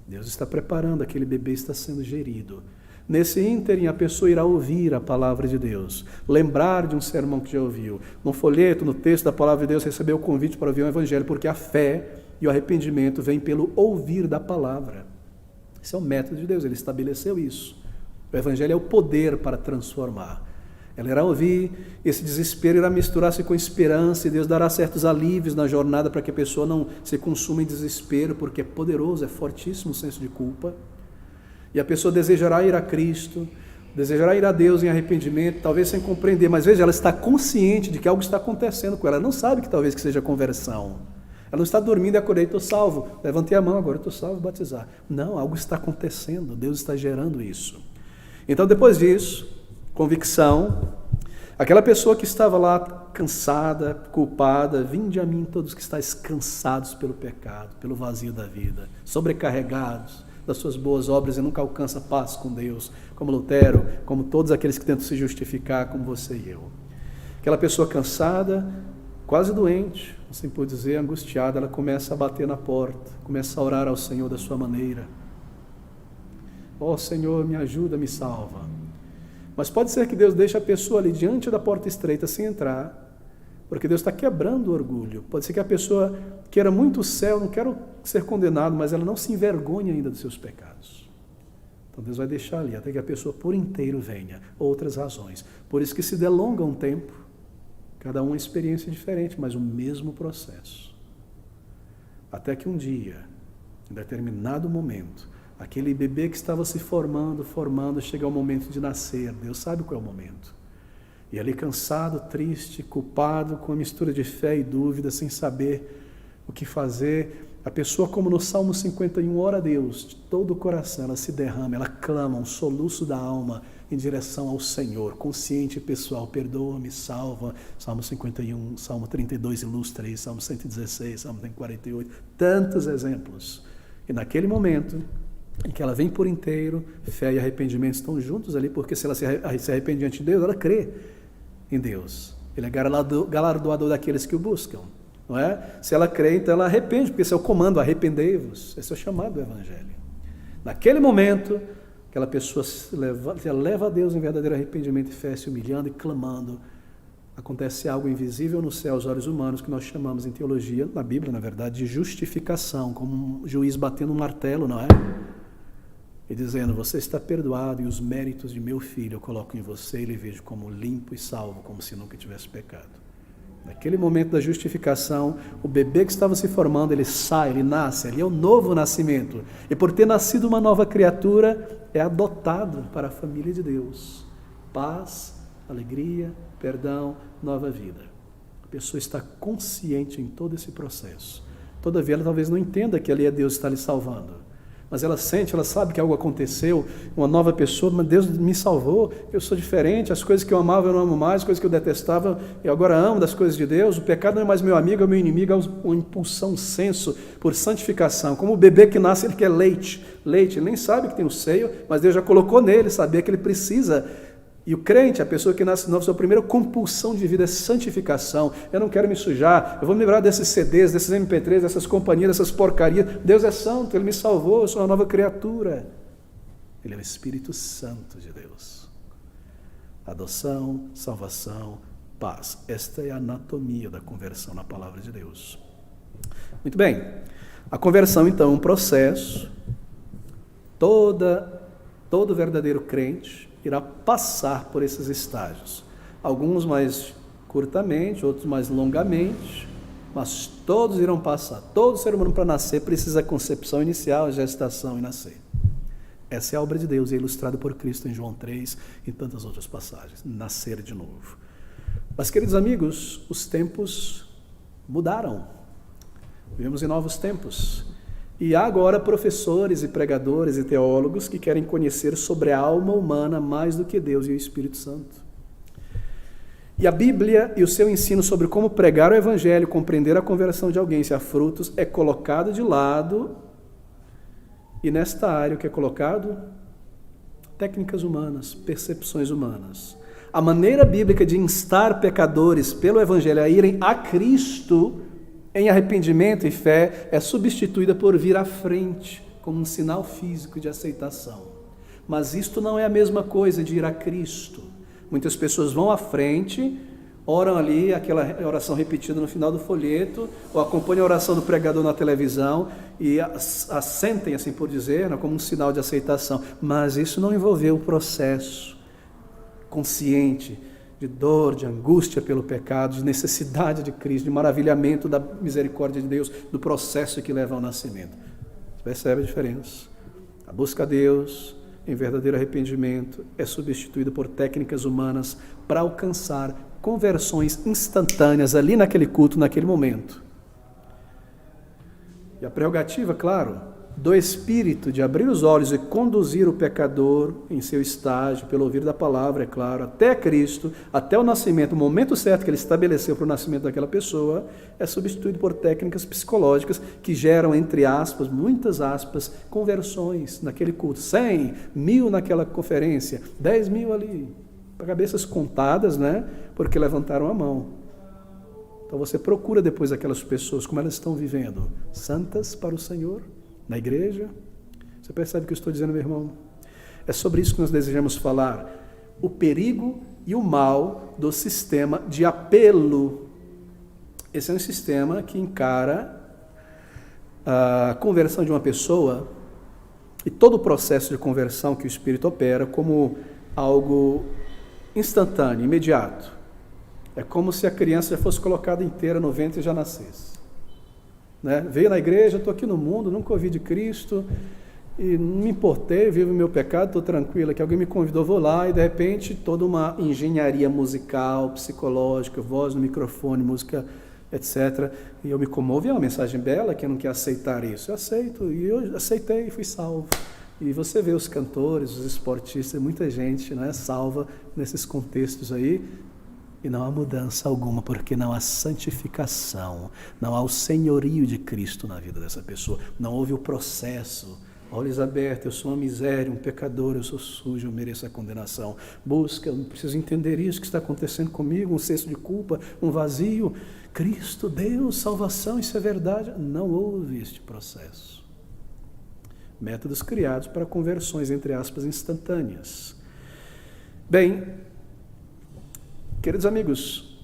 Deus está preparando, aquele bebê está sendo gerido. Nesse ínterim, a pessoa irá ouvir a palavra de Deus, lembrar de um sermão que já ouviu. No folheto, no texto da palavra de Deus, recebeu o convite para ouvir o evangelho, porque a fé e o arrependimento vêm pelo ouvir da palavra. Esse é o método de Deus, ele estabeleceu isso. O evangelho é o poder para transformar. Ela irá ouvir, esse desespero irá misturar-se com esperança, e Deus dará certos alívios na jornada para que a pessoa não se consuma em desespero, porque é poderoso, é fortíssimo o senso de culpa. E a pessoa desejará ir a Cristo, desejará ir a Deus em arrependimento, talvez sem compreender, mas veja, ela está consciente de que algo está acontecendo com ela. Ela não sabe que talvez que seja conversão. Ela não está dormindo e acordei, estou salvo. Levantei a mão, agora estou salvo, batizar. Não, algo está acontecendo, Deus está gerando isso. Então, depois disso, convicção, aquela pessoa que estava lá cansada, culpada, vinde a mim todos que estáis cansados pelo pecado, pelo vazio da vida, sobrecarregados das suas boas obras e nunca alcança paz com Deus, como Lutero, como todos aqueles que tentam se justificar, como você e eu. Aquela pessoa cansada, quase doente, assim por dizer, angustiada, ela começa a bater na porta, começa a orar ao Senhor da sua maneira. Ó Senhor, me ajuda, me salva. Mas pode ser que Deus deixe a pessoa ali diante da porta estreita sem entrar, porque Deus está quebrando o orgulho. Pode ser que a pessoa queira muito o céu, não quero ser condenado, mas ela não se envergonha ainda dos seus pecados. Então Deus vai deixar ali, até que a pessoa por inteiro venha. Outras razões. Por isso que se delonga um tempo, cada uma experiência diferente, mas o mesmo processo. Até que um dia, em determinado momento, aquele bebê que estava se formando, chega ao momento de nascer. Deus sabe qual é o momento. E ali cansado, triste, culpado, com a mistura de fé e dúvida, sem saber o que fazer, a pessoa, como no Salmo 51, ora a Deus, de todo o coração, ela se derrama, ela clama, um soluço da alma em direção ao Senhor, consciente e pessoal, perdoa-me, salva, Salmo 51, Salmo 32 ilustra isso, Salmo 116, Salmo 48, tantos exemplos. E naquele momento, em que ela vem por inteiro, fé e arrependimento estão juntos ali, porque se ela se arrepende diante de Deus, ela crê em Deus. Ele é galardoador daqueles que o buscam, não é? Se ela crê, então ela arrepende, porque esse é o comando, arrependei-vos. Esse é o chamado do Evangelho. Naquele momento, aquela pessoa leva a Deus em verdadeiro arrependimento e fé, se humilhando e clamando. Acontece algo invisível no céu aos olhos humanos, que nós chamamos em teologia, na Bíblia, na verdade, de justificação, como um juiz batendo um martelo, não é? E dizendo, você está perdoado e os méritos de meu filho eu coloco em você e lhe vejo como limpo e salvo, como se nunca tivesse pecado. Naquele momento da justificação, o bebê que estava se formando, ele sai, ele nasce, ali é o novo nascimento. E por ter nascido uma nova criatura, é adotado para a família de Deus. Paz, alegria, perdão, nova vida. A pessoa está consciente em todo esse processo. Todavia, ela talvez não entenda que ali é Deus que está lhe salvando. Mas ela sente, ela sabe que algo aconteceu, uma nova pessoa, mas Deus me salvou, eu sou diferente, as coisas que eu amava eu não amo mais, as coisas que eu detestava eu agora amo das coisas de Deus, o pecado não é mais meu amigo, é meu inimigo, é uma impulsão, um senso por santificação, como o bebê que nasce, ele quer leite, ele nem sabe que tem o seio, mas Deus já colocou nele, sabia que ele precisa. E o crente, a pessoa que nasce de novo, sua primeira compulsão de vida é santificação. Eu não quero me sujar, eu vou me livrar desses CDs, desses MP3, dessas companhias, dessas porcarias. Deus é santo, Ele me salvou, eu sou uma nova criatura. Ele é o Espírito Santo de Deus. Adoção, salvação, paz. Esta é a anatomia da conversão na palavra de Deus. Muito bem, a conversão então é um processo. Todo verdadeiro crente irá passar por esses estágios. Alguns mais curtamente, outros mais longamente, mas todos irão passar. Todo ser humano para nascer precisa da concepção inicial, a gestação e nascer. Essa é a obra de Deus, é ilustrada por Cristo em João 3 e tantas outras passagens. Nascer de novo. Mas, queridos amigos, os tempos mudaram. Vivemos em novos tempos. E há agora professores e pregadores e teólogos que querem conhecer sobre a alma humana mais do que Deus e o Espírito Santo. E a Bíblia e o seu ensino sobre como pregar o Evangelho, compreender a conversão de alguém se há frutos, é colocado de lado. E nesta área o que é colocado? Técnicas humanas, percepções humanas. A maneira bíblica de instar pecadores pelo Evangelho a irem a Cristo em arrependimento e fé é substituída por vir à frente, como um sinal físico de aceitação. Mas isto não é a mesma coisa de ir a Cristo. Muitas pessoas vão à frente, oram ali, aquela oração repetida no final do folheto, ou acompanham a oração do pregador na televisão e assentem, assim por dizer, como um sinal de aceitação. Mas isso não envolveu o processo consciente de dor, de angústia pelo pecado, de necessidade de Cristo, de maravilhamento da misericórdia de Deus, do processo que leva ao nascimento. Você percebe a diferença? A busca a Deus, em verdadeiro arrependimento é substituído por técnicas humanas para alcançar conversões instantâneas ali naquele culto, naquele momento. E a prerrogativa, claro, do Espírito de abrir os olhos e conduzir o pecador em seu estágio, pelo ouvir da palavra, é claro, até Cristo, até o nascimento, o momento certo que ele estabeleceu para o nascimento daquela pessoa, é substituído por técnicas psicológicas que geram, entre aspas, muitas aspas, conversões naquele culto. 100, 1000 naquela conferência, 10.000 ali, cabeças contadas, né? Porque levantaram a mão. Então você procura depois aquelas pessoas, como elas estão vivendo, santas para o Senhor, na igreja. Você percebe o que eu estou dizendo, meu irmão? É sobre isso que nós desejamos falar. O perigo e o mal do sistema de apelo. Esse é um sistema que encara a conversão de uma pessoa e todo o processo de conversão que o Espírito opera como algo instantâneo, imediato. É como se a criança já fosse colocada inteira no ventre e já nascesse. Né? Veio na igreja, estou aqui no mundo, nunca ouvi de Cristo, e não me importei, vivo o meu pecado, estou tranquilo, que alguém me convidou, vou lá, e de repente toda uma engenharia musical, psicológica, voz no microfone, música, etc. E eu me comovo, e é uma mensagem bela, quem não quer aceitar isso? Eu aceito, e eu aceitei e fui salvo. E você vê os cantores, os esportistas, muita gente, né, salva nesses contextos aí, e não há mudança alguma, porque não há santificação, não há o senhorio de Cristo na vida dessa pessoa, não houve o processo. Olhos abertos, eu sou uma miséria, um pecador, eu sou sujo, eu mereço a condenação. Busca, eu preciso entender isso que está acontecendo comigo, um senso de culpa, um vazio. Cristo, Deus, salvação, isso é verdade. Não houve este processo. Métodos criados para conversões, entre aspas, instantâneas. Bem, queridos amigos,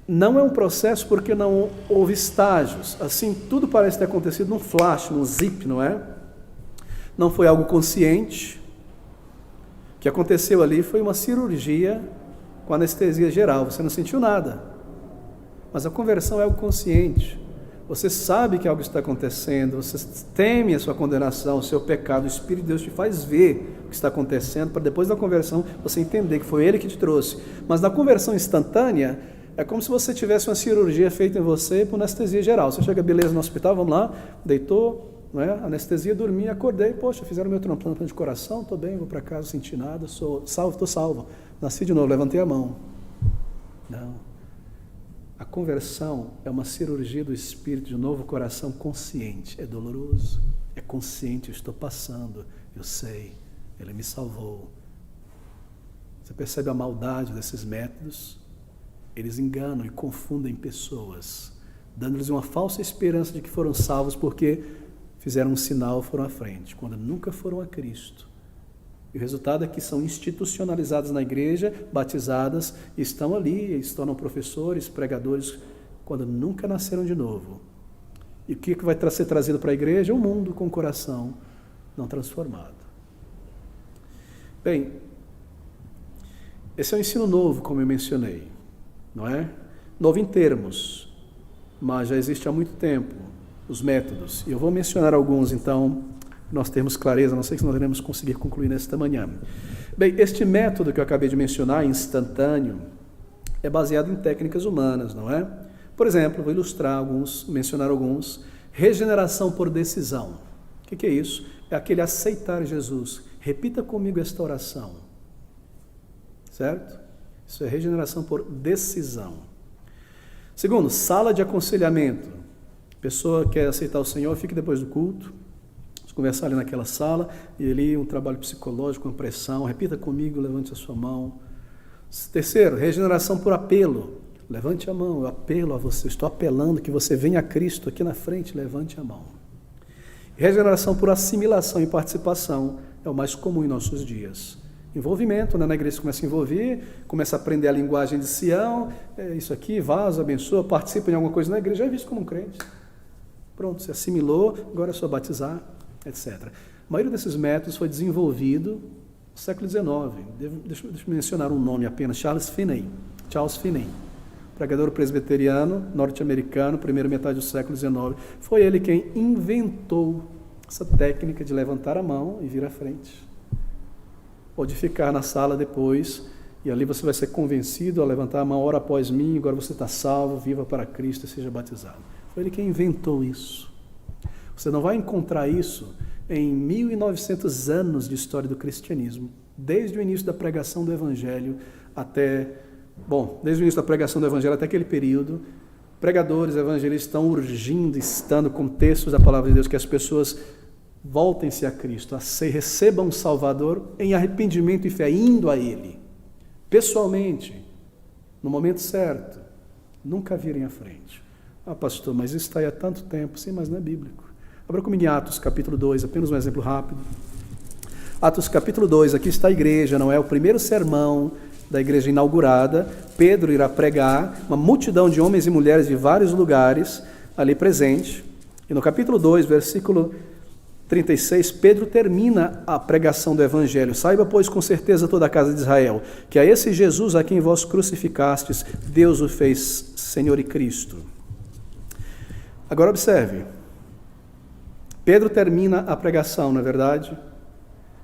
não é um processo porque não houve estágios. Assim, tudo parece ter acontecido num flash, num zip, não é? Não foi algo consciente. O que aconteceu ali foi uma cirurgia com anestesia geral. Você não sentiu nada. Mas a conversão é algo consciente. Você sabe que algo está acontecendo, você teme a sua condenação, o seu pecado, o Espírito de Deus te faz ver o que está acontecendo, para depois da conversão você entender que foi Ele que te trouxe. Mas na conversão instantânea, é como se você tivesse uma cirurgia feita em você por anestesia geral. Você chega, beleza, no hospital, vamos lá, deitou, não é? Anestesia, dormi, acordei, poxa, fizeram meu transplante de coração, estou bem, vou para casa, não senti nada, sou salvo, estou salvo. Nasci de novo, levantei a mão. Não. A conversão é uma cirurgia do Espírito de novo coração consciente. É doloroso, é consciente, eu estou passando, eu sei, Ele me salvou. Você percebe a maldade desses métodos? Eles enganam e confundem pessoas, dando-lhes uma falsa esperança de que foram salvos porque fizeram um sinal, foram à frente, quando nunca foram a Cristo. E o resultado é que são institucionalizadas na igreja, batizadas, e estão ali, se tornam professores, pregadores, quando nunca nasceram de novo. E o que vai ser trazido para a igreja? Um mundo com o coração não transformado. Bem, esse é um ensino novo, como eu mencionei, não é? Novo em termos, mas já existe há muito tempo os métodos. E eu vou mencionar alguns, então, nós temos clareza, não sei se nós iremos conseguir concluir nesta manhã. Bem, este método que eu acabei de mencionar, instantâneo, é baseado em técnicas humanas, não é? Por exemplo, vou ilustrar alguns, mencionar alguns. Regeneração por decisão. O que é isso? É aquele aceitar Jesus. Repita comigo esta oração. Certo? Isso é regeneração por decisão. Segundo, sala de aconselhamento. A pessoa quer aceitar o Senhor, fique depois do culto. Conversar ali naquela sala, e ali um trabalho psicológico, uma pressão, repita comigo, levante a sua mão. Terceiro, regeneração por apelo. Levante a mão, eu apelo a você, estou apelando que você venha a Cristo aqui na frente, levante a mão. Regeneração por assimilação e participação é o mais comum em nossos dias. Envolvimento, né? Na igreja você começa a envolver, começa a aprender a linguagem de Sião, isso aqui, vaza, abençoa, participa de alguma coisa na igreja, já é visto como um crente. Pronto, você assimilou, agora é só batizar, etc. A maioria desses métodos foi desenvolvido no século XIX. Deixa eu mencionar um nome apenas, Charles Finney, pregador presbiteriano, norte-americano, primeira metade do século XIX. Foi ele quem inventou essa técnica de levantar a mão e vir à frente. ou de ficar na sala depois, e ali você vai ser convencido a levantar a mão, ora após mim, agora você está salvo, viva para Cristo e seja batizado. Foi ele quem inventou isso. Você não vai encontrar isso em 1900 anos de história do cristianismo, desde o início da pregação do Evangelho desde o início da pregação do Evangelho até aquele período, pregadores, evangelistas estão urgindo, estando com textos da palavra de Deus, que as pessoas voltem-se a Cristo, recebam um Salvador em arrependimento e fé, indo a Ele, pessoalmente, no momento certo, nunca virem à frente. Ah, pastor, mas isso está aí há tanto tempo. Sim, mas não é bíblico. Abra comigo em Atos, capítulo 2, apenas um exemplo rápido. Atos, capítulo 2, aqui está a igreja, não é? O primeiro sermão da igreja inaugurada. Pedro irá pregar, uma multidão de homens e mulheres de vários lugares ali presente. E no capítulo 2, versículo 36, Pedro termina a pregação do Evangelho. Saiba, pois, com certeza toda a casa de Israel, que a esse Jesus a quem vós crucificastes, Deus o fez Senhor e Cristo. Agora observe, Pedro termina a pregação, não é verdade?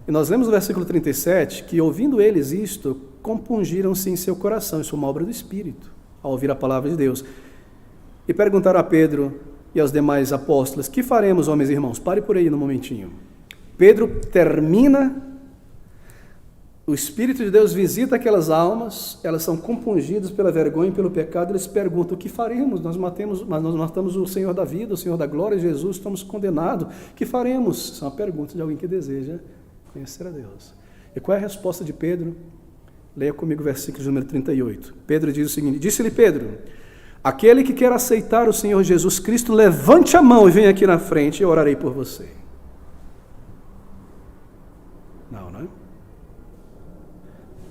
E nós lemos no versículo 37 que, ouvindo eles isto, compungiram-se em seu coração. Isso é uma obra do Espírito, ao ouvir a palavra de Deus. E perguntaram a Pedro e aos demais apóstolos: que faremos, homens e irmãos? Pare por aí no momentinho. Pedro termina, o Espírito de Deus visita aquelas almas, elas são compungidas pela vergonha e pelo pecado, eles perguntam: o que faremos? Nós matamos o Senhor da vida, o Senhor da glória, Jesus, estamos condenados. O que faremos? Isso é uma pergunta de alguém que deseja conhecer a Deus. E qual é a resposta de Pedro? Leia comigo o versículo de número 38. Pedro diz o seguinte: disse-lhe Pedro: aquele que quer aceitar o Senhor Jesus Cristo, levante a mão e venha aqui na frente e eu orarei por você. Não é?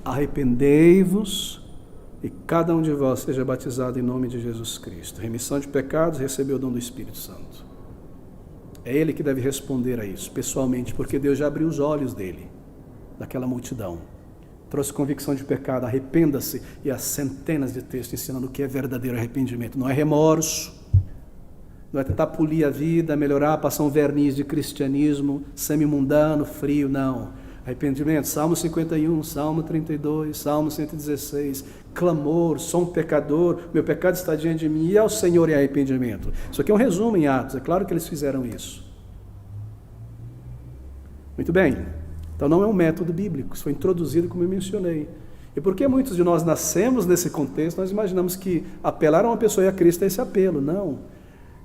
Arrependei-vos e cada um de vós seja batizado em nome de Jesus Cristo. Remissão de pecados, recebeu o dom do Espírito Santo. É ele que deve responder a isso, pessoalmente, porque Deus já abriu os olhos dele, daquela multidão. Trouxe convicção de pecado, arrependa-se, e há centenas de textos ensinando o que é verdadeiro arrependimento. Não é remorso, não é tentar polir a vida, melhorar, passar um verniz de cristianismo semi-mundano, frio, não. Arrependimento, Salmo 51, Salmo 32, Salmo 116, clamor, sou um pecador, meu pecado está diante de mim, e ao Senhor em arrependimento. Isso aqui é um resumo em Atos, é claro que eles fizeram isso. Muito bem, então não é um método bíblico, isso foi introduzido como eu mencionei. E porque muitos de nós nascemos nesse contexto, nós imaginamos que apelar a uma pessoa e a Cristo é esse apelo, não.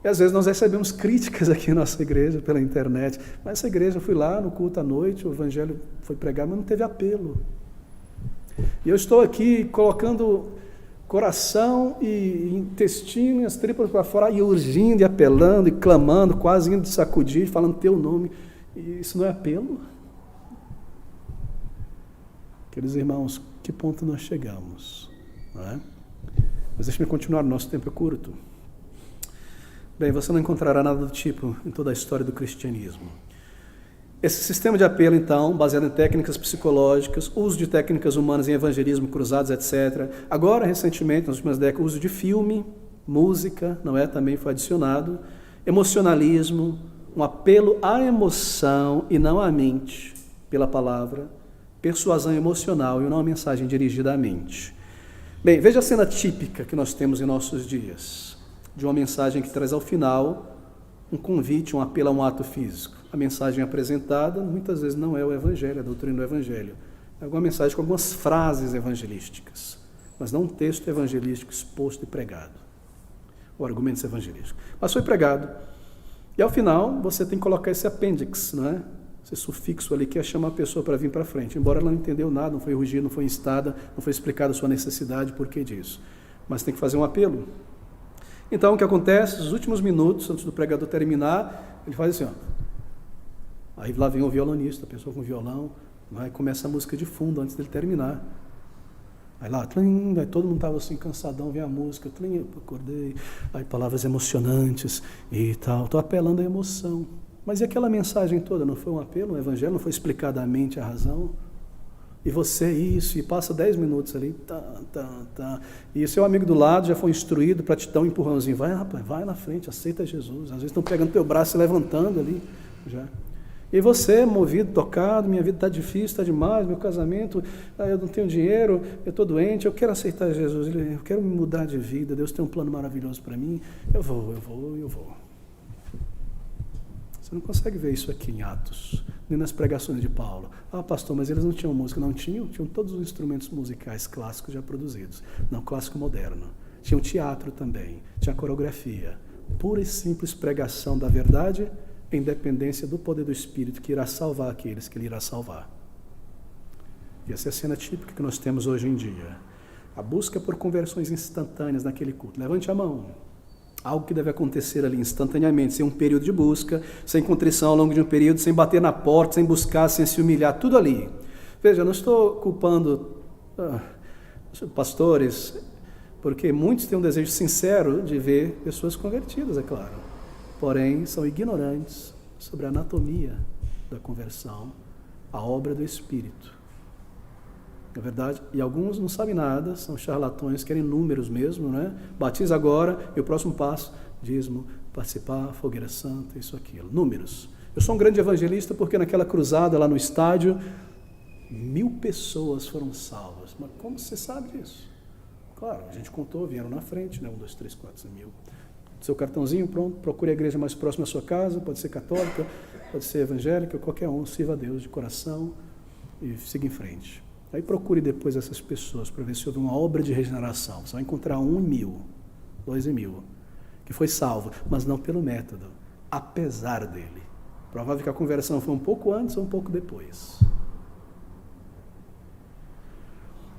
E às vezes nós recebemos críticas aqui na nossa igreja, pela internet. Mas essa igreja, eu fui lá no culto à noite, o evangelho foi pregado, mas não teve apelo. E eu estou aqui colocando coração e intestino e as tripas para fora, e urgindo, e apelando, e clamando, quase indo de sacudir, falando teu nome. E isso não é apelo? Queridos irmãos, que ponto nós chegamos? Não é? Mas deixe-me continuar, o nosso tempo é curto. Bem, você não encontrará nada do tipo em toda a história do cristianismo. Esse sistema de apelo, então, baseado em técnicas psicológicas, uso de técnicas humanas em evangelismo, cruzados, etc. Agora, recentemente, nas últimas décadas, uso de filme, música, não é? Também foi adicionado. Emocionalismo, um apelo à emoção e não à mente, pela palavra. Persuasão emocional e não uma mensagem dirigida à mente. Bem, veja a cena típica que nós temos em nossos dias, de uma mensagem que traz ao final um convite, um apelo a um ato físico. A mensagem apresentada muitas vezes não é o Evangelho, a doutrina do Evangelho. É alguma mensagem com algumas frases evangelísticas, mas não um texto evangelístico exposto e pregado, ou argumentos evangelísticos. Mas foi pregado. E ao final você tem que colocar esse apêndice, não é? Esse sufixo ali que é chamar a pessoa para vir para frente. Embora ela não entendeu nada, não foi rugido, não foi instada, não foi explicada a sua necessidade, por que disso. Mas tem que fazer um apelo. Então, o que acontece? Nos últimos minutos, antes do pregador terminar, ele faz assim, ó. Aí lá vem o violonista, a pessoa com violão, aí começa a música de fundo antes dele terminar. Aí lá, tlim, aí todo mundo estava assim, cansadão, vem a música, tlim, eu acordei, aí palavras emocionantes e tal. Estou apelando à emoção. Mas e aquela mensagem toda? Não foi um apelo? O evangelho não foi explicadamente a razão? E você isso, e passa 10 minutos ali, e o seu amigo do lado já foi instruído para te dar um empurrãozinho, vai rapaz, vai na frente, aceita Jesus, às vezes estão pegando teu braço e levantando ali, já. E você, movido, tocado, minha vida está difícil, está demais, meu casamento, eu não tenho dinheiro, eu estou doente, eu quero aceitar Jesus, eu quero me mudar de vida, Deus tem um plano maravilhoso para mim, eu vou. Você não consegue ver isso aqui em Atos, nem nas pregações de Paulo. Ah, pastor, mas eles não tinham música. Não tinham todos os instrumentos musicais clássicos já produzidos. Não, clássico moderno. Tinha um teatro também, tinha coreografia. Pura e simples pregação da verdade, em dependência do poder do Espírito que irá salvar aqueles que ele irá salvar. E essa é a cena típica que nós temos hoje em dia. A busca por conversões instantâneas naquele culto. Levante a mão. Algo que deve acontecer ali instantaneamente, sem um período de busca, sem contrição ao longo de um período, sem bater na porta, sem buscar, sem se humilhar, tudo ali. Veja, eu não estou culpando pastores, porque muitos têm um desejo sincero de ver pessoas convertidas, é claro. Porém, são ignorantes sobre a anatomia da conversão, a obra do Espírito. É verdade? E alguns não sabem nada, são charlatões, querem números mesmo, né? Batiza agora e o próximo passo, dízimo, participar, fogueira santa, isso, aquilo. Números. Eu sou um grande evangelista porque naquela cruzada lá no estádio, 1000 pessoas foram salvas. Mas como você sabe disso? Claro, a gente contou, vieram na frente, né? 1, 2, 3, 4, 5 mil. Seu cartãozinho, pronto, procure a igreja mais próxima à sua casa, pode ser católica, pode ser evangélica, qualquer um, sirva a Deus de coração e siga em frente. Aí procure depois essas pessoas para ver se houve uma obra de regeneração. Você vai encontrar 1 em 1000, 2 em 1000, que foi salvo, mas não pelo método, apesar dele. Provável que a conversão foi um pouco antes ou um pouco depois.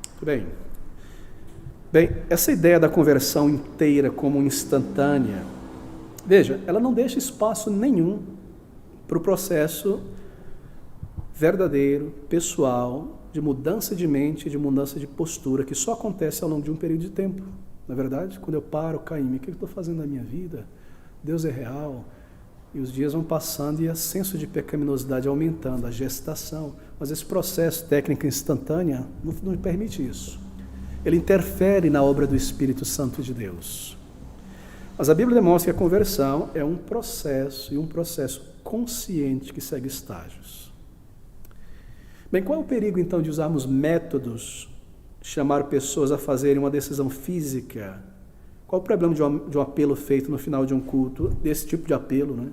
Muito bem, essa ideia da conversão inteira como instantânea, veja, ela não deixa espaço nenhum para o processo verdadeiro, pessoal, de mudança de mente, de mudança de postura, que só acontece ao longo de um período de tempo. Na verdade, quando eu paro, caio em mim, o que eu estou fazendo na minha vida? Deus é real. E os dias vão passando e o senso de pecaminosidade aumentando, a gestação. Mas esse processo, técnica instantânea, não permite isso. Ele interfere na obra do Espírito Santo de Deus. Mas a Bíblia demonstra que a conversão é um processo, e um processo consciente que segue estágios. Bem, qual é o perigo, então, de usarmos métodos, chamar pessoas a fazerem uma decisão física? Qual o problema de um apelo feito no final de um culto, desse tipo de apelo, né?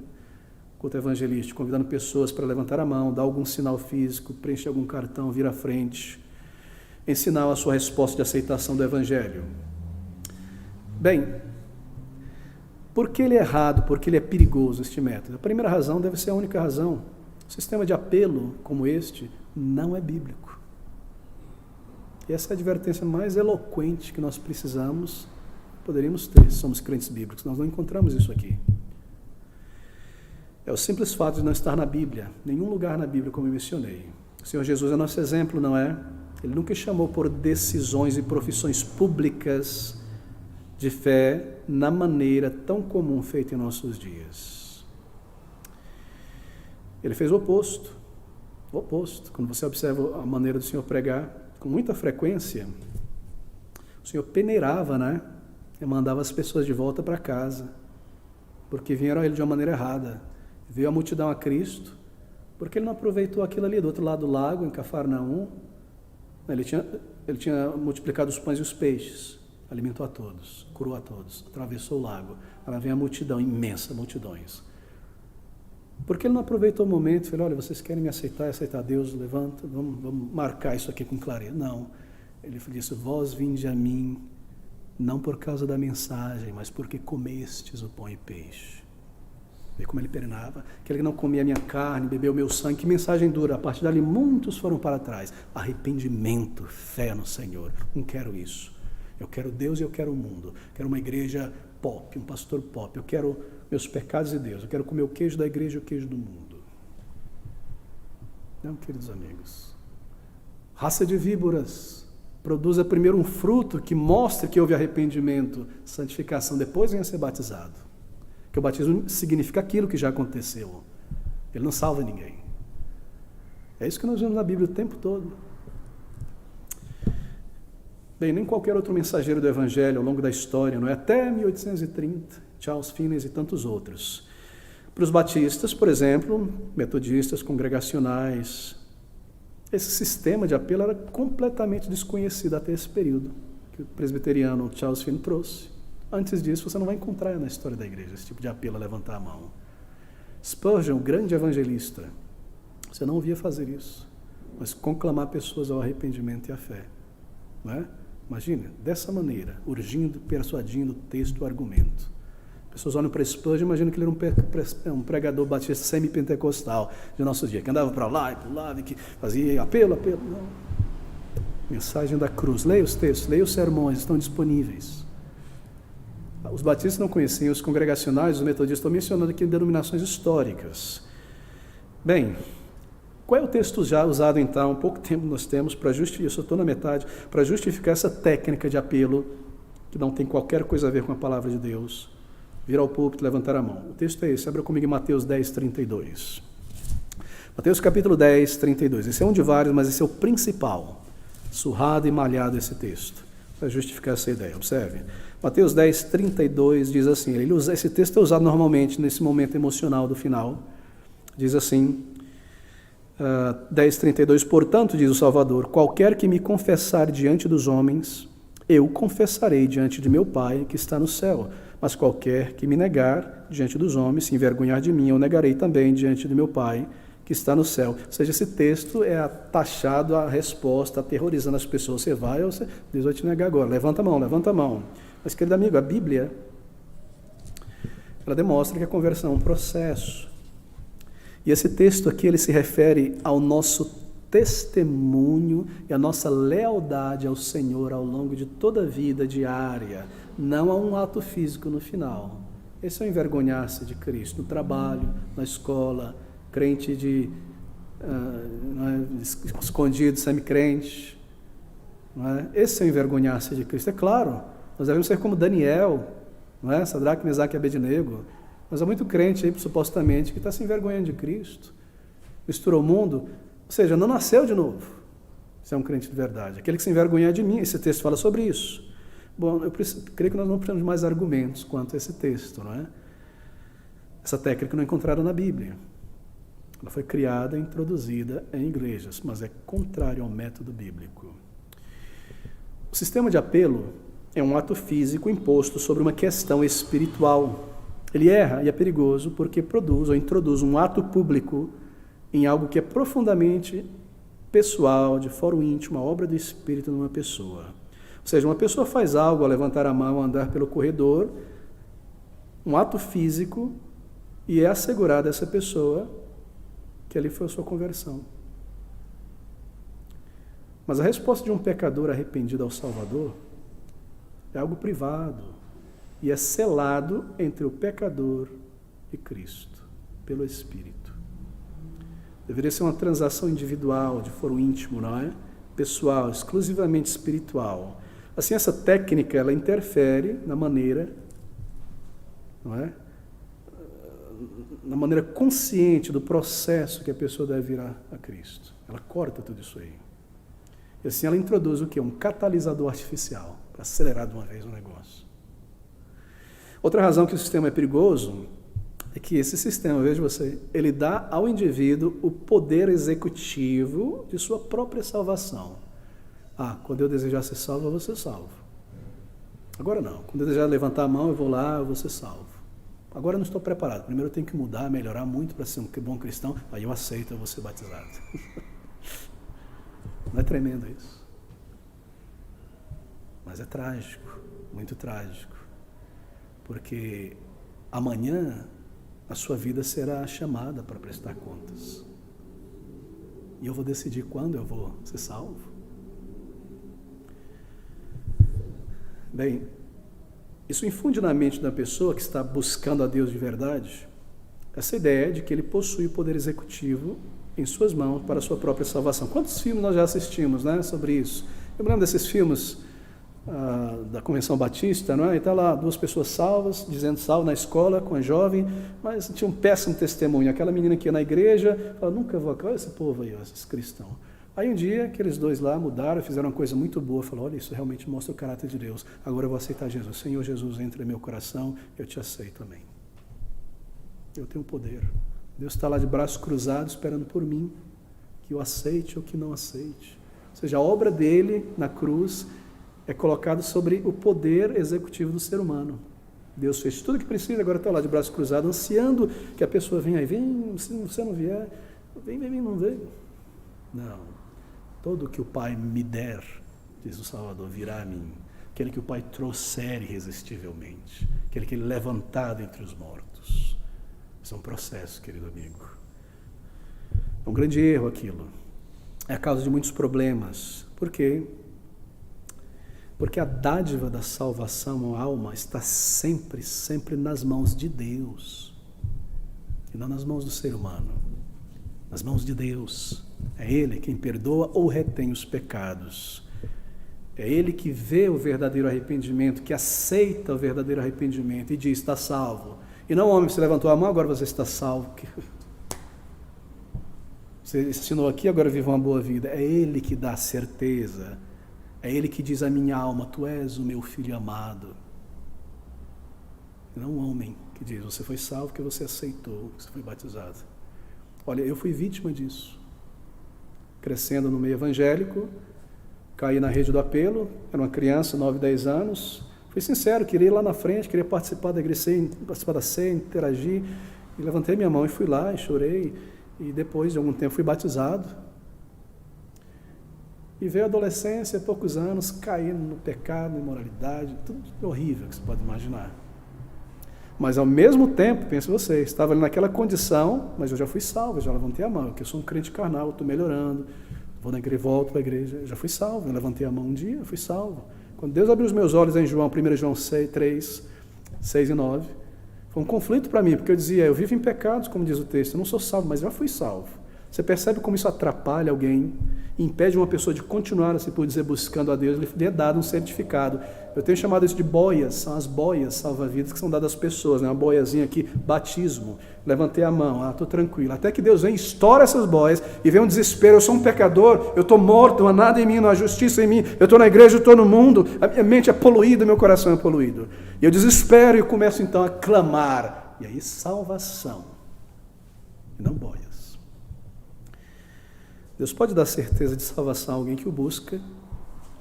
Culto evangelístico, convidando pessoas para levantar a mão, dar algum sinal físico, preencher algum cartão, vir à frente, ensinar a sua resposta de aceitação do Evangelho. Bem, por que ele é errado, por que ele é perigoso, este método? A primeira razão deve ser a única razão. Um sistema de apelo como este não é bíblico. E essa é a advertência mais eloquente que nós poderíamos ter, se somos crentes bíblicos. Nós não encontramos isso aqui. É o simples fato de não estar na Bíblia, nenhum lugar na Bíblia, como eu mencionei. O Senhor Jesus é nosso exemplo, não é? Ele nunca chamou por decisões e profissões públicas de fé na maneira tão comum feita em nossos dias. Ele fez o oposto. O oposto. Quando você observa a maneira do Senhor pregar, com muita frequência, o Senhor peneirava, né? E mandava as pessoas de volta para casa, porque vieram a Ele de uma maneira errada. Veio a multidão a Cristo, porque Ele não aproveitou aquilo ali do outro lado do lago, em Cafarnaum. Ele tinha multiplicado os pães e os peixes, alimentou a todos, curou a todos, atravessou o lago. Ela vem a multidão, imensa multidões. Porque ele não aproveitou o momento e falou, olha, vocês querem me aceitar Deus, levanta, vamos marcar isso aqui com clareza. Não, ele disse, vós vinde a mim, não por causa da mensagem, mas porque comestes o pão e peixe. Vê como ele perenava, aquele que não comia a minha carne, bebeu o meu sangue, que mensagem dura, a partir dali muitos foram para trás. Arrependimento, fé no Senhor, não quero isso. Eu quero Deus e eu quero o mundo, quero uma igreja pop, um pastor pop, eu quero meus pecados e Deus, eu quero comer o queijo da igreja e o queijo do mundo. Não, queridos amigos, raça de víboras, produza primeiro um fruto que mostre que houve arrependimento, santificação, depois venha ser batizado. Que o batismo significa aquilo que já aconteceu. Ele não salva ninguém. É isso que nós vemos na Bíblia o tempo todo. Bem, nem qualquer outro mensageiro do Evangelho ao longo da história, não é? Até 1830, Charles Finney e tantos outros. Para os batistas, por exemplo, metodistas, congregacionais, esse sistema de apelo era completamente desconhecido até esse período que o presbiteriano Charles Finney trouxe. Antes disso, você não vai encontrar na história da igreja esse tipo de apelo a levantar a mão. Spurgeon, grande evangelista, você não ouvia fazer isso, mas conclamar pessoas ao arrependimento e à fé. Não é? Imagina, dessa maneira, urgindo, persuadindo, texto, argumento. Pessoas olham para Spurgeon e imaginam que ele era um pregador batista semi-pentecostal de nosso dia, que andava para lá e para o lado, e que fazia apelo. Não. Mensagem da cruz. Leia os textos, leia os sermões, estão disponíveis. Os batistas não conheciam, os congregacionais, os metodistas, estou mencionando aqui denominações históricas. Bem, qual é o texto já usado então, pouco tempo nós temos, para justificar, eu só estou na metade, para justificar essa técnica de apelo, que não tem qualquer coisa a ver com a palavra de Deus, vir ao púlpito e levantar a mão. O texto é esse, abra comigo em Mateus 10, 32. Mateus capítulo 10, 32. Esse é um de vários, mas esse é o principal. Surrado e malhado esse texto, para justificar essa ideia. Observe. Mateus 10, 32 diz assim, esse texto é usado normalmente nesse momento emocional do final. Diz assim, 10, 32, portanto, diz o Salvador, qualquer que me confessar diante dos homens, eu confessarei diante de meu Pai que está no céu. Mas qualquer que me negar diante dos homens, se envergonhar de mim, eu negarei também diante de meu Pai que está no céu. Ou seja, esse texto é taxado a resposta, aterrorizando as pessoas. Você vai ou Deus vai te negar agora. Levanta a mão, levanta a mão. Mas, querido amigo, a Bíblia, ela demonstra que a conversão é um processo. E esse texto aqui, ele se refere ao nosso testemunho e à nossa lealdade ao Senhor ao longo de toda a vida diária, não a um ato físico no final. Esse é o envergonhar-se de Cristo, no trabalho, na escola, crente escondido, semi-crente. Não é? Esse é o envergonhar-se de Cristo. É claro, nós devemos ser como Daniel, não é? Sadraque, Mesaque e Abednego. Mas há muito crente aí, supostamente, que está se envergonhando de Cristo. Misturou o mundo, ou seja, não nasceu de novo. Isso é um crente de verdade. Aquele que se envergonhar de mim, esse texto fala sobre isso. Bom, eu creio que nós não precisamos de mais argumentos quanto a esse texto, não é? Essa técnica não é encontrada na Bíblia. Ela foi criada e introduzida em igrejas, mas é contrário ao método bíblico. O sistema de apelo é um ato físico imposto sobre uma questão espiritual. Ele erra e é perigoso porque produz ou introduz um ato público em algo que é profundamente pessoal, de foro íntimo, a obra do Espírito numa pessoa. Ou seja, uma pessoa faz algo ao levantar a mão, ao andar pelo corredor, um ato físico, e é assegurado a essa pessoa que ali foi a sua conversão. Mas a resposta de um pecador arrependido ao Salvador é algo privado e é selado entre o pecador e Cristo, pelo Espírito. Deveria ser uma transação individual, de foro íntimo, não é? Pessoal, exclusivamente espiritual. Assim, essa técnica, ela interfere na maneira, não é? Na maneira consciente do processo que a pessoa deve vir a Cristo. Ela corta tudo isso aí. E assim ela introduz o quê? Um catalisador artificial, para acelerar de uma vez o negócio. Outra razão que o sistema é perigoso é que esse sistema, veja você, ele dá ao indivíduo o poder executivo de sua própria salvação. Quando eu desejar ser salvo, eu vou ser salvo. Agora não. Quando eu desejar levantar a mão, eu vou lá, eu vou ser salvo. Agora eu não estou preparado. Primeiro eu tenho que mudar, melhorar muito para ser um bom cristão. Aí eu aceito, eu vou ser batizado. Não é tremendo isso? Mas é trágico, muito trágico. Porque amanhã a sua vida será chamada para prestar contas. E eu vou decidir quando eu vou ser salvo. Bem, isso infunde na mente da pessoa que está buscando a Deus de verdade essa ideia de que ele possui o poder executivo em suas mãos para a sua própria salvação. Quantos filmes nós já assistimos, né, sobre isso? Eu me lembro desses filmes da Convenção Batista, não é? E está lá, 2 pessoas salvas, dizendo salvo na escola com a jovem, mas tinha um péssimo testemunho. Aquela menina que ia na igreja, fala, nunca vou, olha esse povo aí, esses cristãos. Aí um dia, aqueles 2 lá mudaram, fizeram uma coisa muito boa, falaram, olha, isso realmente mostra o caráter de Deus, agora eu vou aceitar Jesus. Senhor Jesus, entra em meu coração, eu te aceito, amém. Eu tenho poder. Deus está lá de braços cruzados esperando por mim, que eu aceite ou que não aceite. Ou seja, a obra dele na cruz é colocada sobre o poder executivo do ser humano. Deus fez tudo o que precisa, agora está lá de braços cruzados, ansiando que a pessoa venha aí. Vem, se você não vier, vem, não vem. Não. Todo o que o Pai me der, diz o Salvador, virá a mim. Aquele que o Pai trouxer irresistivelmente. Aquele que ele levantado entre os mortos. Isso é um processo, querido amigo. É um grande erro aquilo. É a causa de muitos problemas. Por quê? Porque a dádiva da salvação à alma está sempre, sempre nas mãos de Deus. E não nas mãos do ser humano. Nas mãos de Deus. É Ele quem perdoa ou retém os pecados. É Ele que vê o verdadeiro arrependimento, que aceita o verdadeiro arrependimento e diz, está salvo. E não o homem que se levantou a mão, agora você está salvo. Você ensinou aqui, agora viva uma boa vida. É Ele que dá certeza. É Ele que diz à minha alma, tu és o meu filho amado. Não o homem que diz, você foi salvo porque você aceitou, você foi batizado. Olha, eu fui vítima disso. Crescendo no meio evangélico, caí na rede do apelo, era uma criança, 9, 10 anos. Fui sincero, queria ir lá na frente, queria participar da igreja, participar da ceia, interagir. E levantei minha mão e fui lá e chorei. E depois de algum tempo fui batizado. E veio a adolescência, poucos anos, caindo no pecado, imoralidade, tudo horrível que você pode imaginar. Mas ao mesmo tempo, pense você, estava ali naquela condição, mas eu já fui salvo, eu já levantei a mão, porque eu sou um crente carnal, estou melhorando, vou na igreja, volto para a igreja, já fui salvo, eu levantei a mão um dia, fui salvo. Quando Deus abriu os meus olhos em João, 1 João 6, 3, 6 e 9, foi um conflito para mim, porque eu dizia, eu vivo em pecados, como diz o texto, eu não sou salvo, mas já fui salvo. Você percebe como isso atrapalha alguém, impede uma pessoa de continuar, assim por dizer, buscando a Deus, lhe é dado um certificado. Eu tenho chamado isso de boias, são as boias salva-vidas que são dadas às pessoas, né? Uma boiazinha aqui, batismo, levantei a mão, estou tranquilo. Até que Deus vem, estoura essas boias e vem um desespero, eu sou um pecador, eu estou morto, não há nada em mim, não há justiça em mim, eu estou na igreja, eu estou no mundo, a minha mente é poluída, meu coração é poluído. E eu desespero e começo então a clamar. E aí salvação, e não boias. Deus pode dar certeza de salvação a alguém que o busca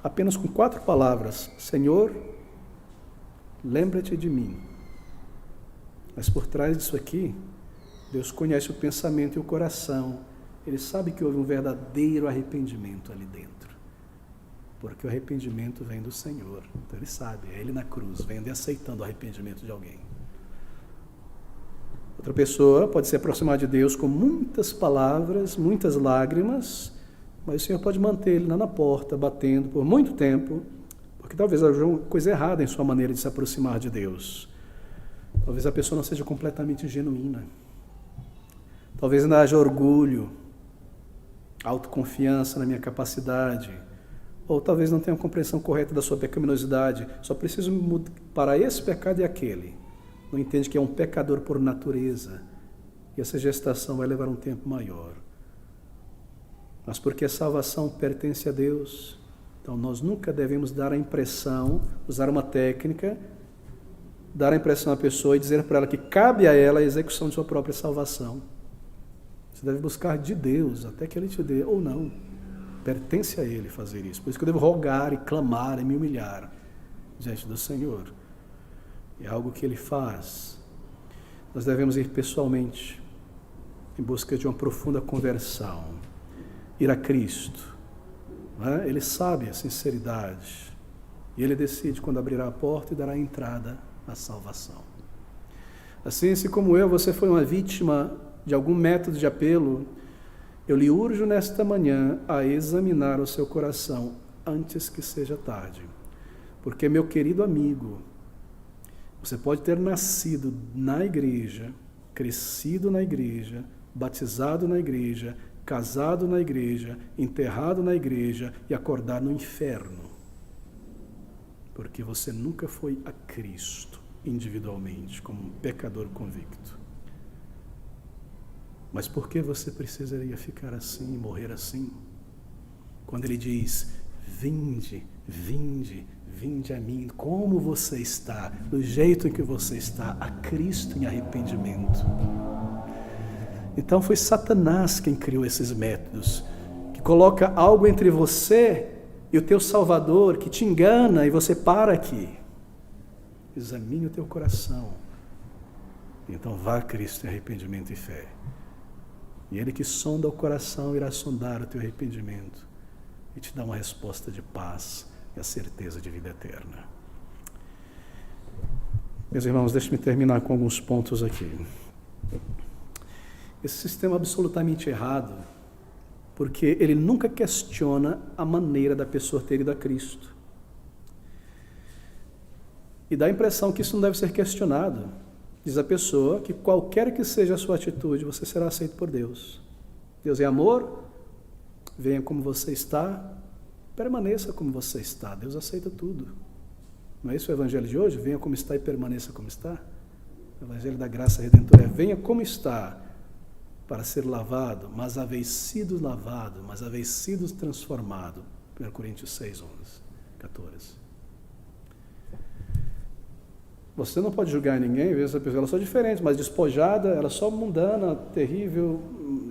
apenas com 4 palavras. Senhor, lembra-te de mim. Mas por trás disso aqui, Deus conhece o pensamento e o coração. Ele sabe que houve um verdadeiro arrependimento ali dentro. Porque o arrependimento vem do Senhor. Então Ele sabe, é Ele na cruz, vendo e aceitando o arrependimento de alguém. Outra pessoa pode se aproximar de Deus com muitas palavras, muitas lágrimas, mas o Senhor pode manter ele lá na porta, batendo por muito tempo, porque talvez haja uma coisa errada em sua maneira de se aproximar de Deus. Talvez a pessoa não seja completamente genuína. Talvez ainda haja orgulho, autoconfiança na minha capacidade, ou talvez não tenha uma compreensão correta da sua pecaminosidade. Só preciso parar esse pecado e aquele. Não entende que é um pecador por natureza, e essa gestação vai levar um tempo maior. Mas porque a salvação pertence a Deus, então nós nunca devemos dar a impressão, usar uma técnica, dar a impressão à pessoa e dizer para ela que cabe a ela a execução de sua própria salvação. Você deve buscar de Deus até que Ele te dê, ou não. Pertence a Ele fazer isso. Por isso que eu devo rogar e clamar e me humilhar diante do Senhor. É algo que Ele faz. Nós devemos ir pessoalmente em busca de uma profunda conversão. Ir a Cristo. Não é? Ele sabe a sinceridade. E Ele decide quando abrirá a porta e dará a entrada à salvação. Assim como eu, você foi uma vítima de algum método de apelo, eu lhe urjo nesta manhã a examinar o seu coração antes que seja tarde. Porque, meu querido amigo, você pode ter nascido na igreja, crescido na igreja, batizado na igreja, casado na igreja, enterrado na igreja e acordar no inferno. Porque você nunca foi a Cristo individualmente, como um pecador convicto. Mas por que você precisaria ficar assim e morrer assim? Quando Ele diz, vinde, Vinde, vinde a mim, como você está, do jeito em que você está, a Cristo em arrependimento. Então foi Satanás quem criou esses métodos, que coloca algo entre você e o teu Salvador, que te engana e você para aqui. Examine o teu coração. Então vá a Cristo em arrependimento e fé. E Ele que sonda o coração irá sondar o teu arrependimento e te dar uma resposta de paz e a certeza de vida eterna. Meus irmãos, deixe-me terminar com alguns pontos aqui. Esse sistema é absolutamente errado, porque ele nunca questiona a maneira da pessoa ter ido a Cristo. E dá a impressão que isso não deve ser questionado. Diz a pessoa que qualquer que seja a sua atitude, você será aceito por Deus. Deus é amor, venha como você está, permaneça como você está. Deus aceita tudo. Não é isso o evangelho de hoje? Venha como está e permaneça como está. O evangelho da graça redentora é: venha como está, para ser lavado, mas haveis sido lavado, mas haveis sido transformado. 1 Coríntios 6, 11, 14. Você não pode julgar ninguém, ver essa pessoa, ela é só diferente, mas despojada, ela é só mundana, terrível,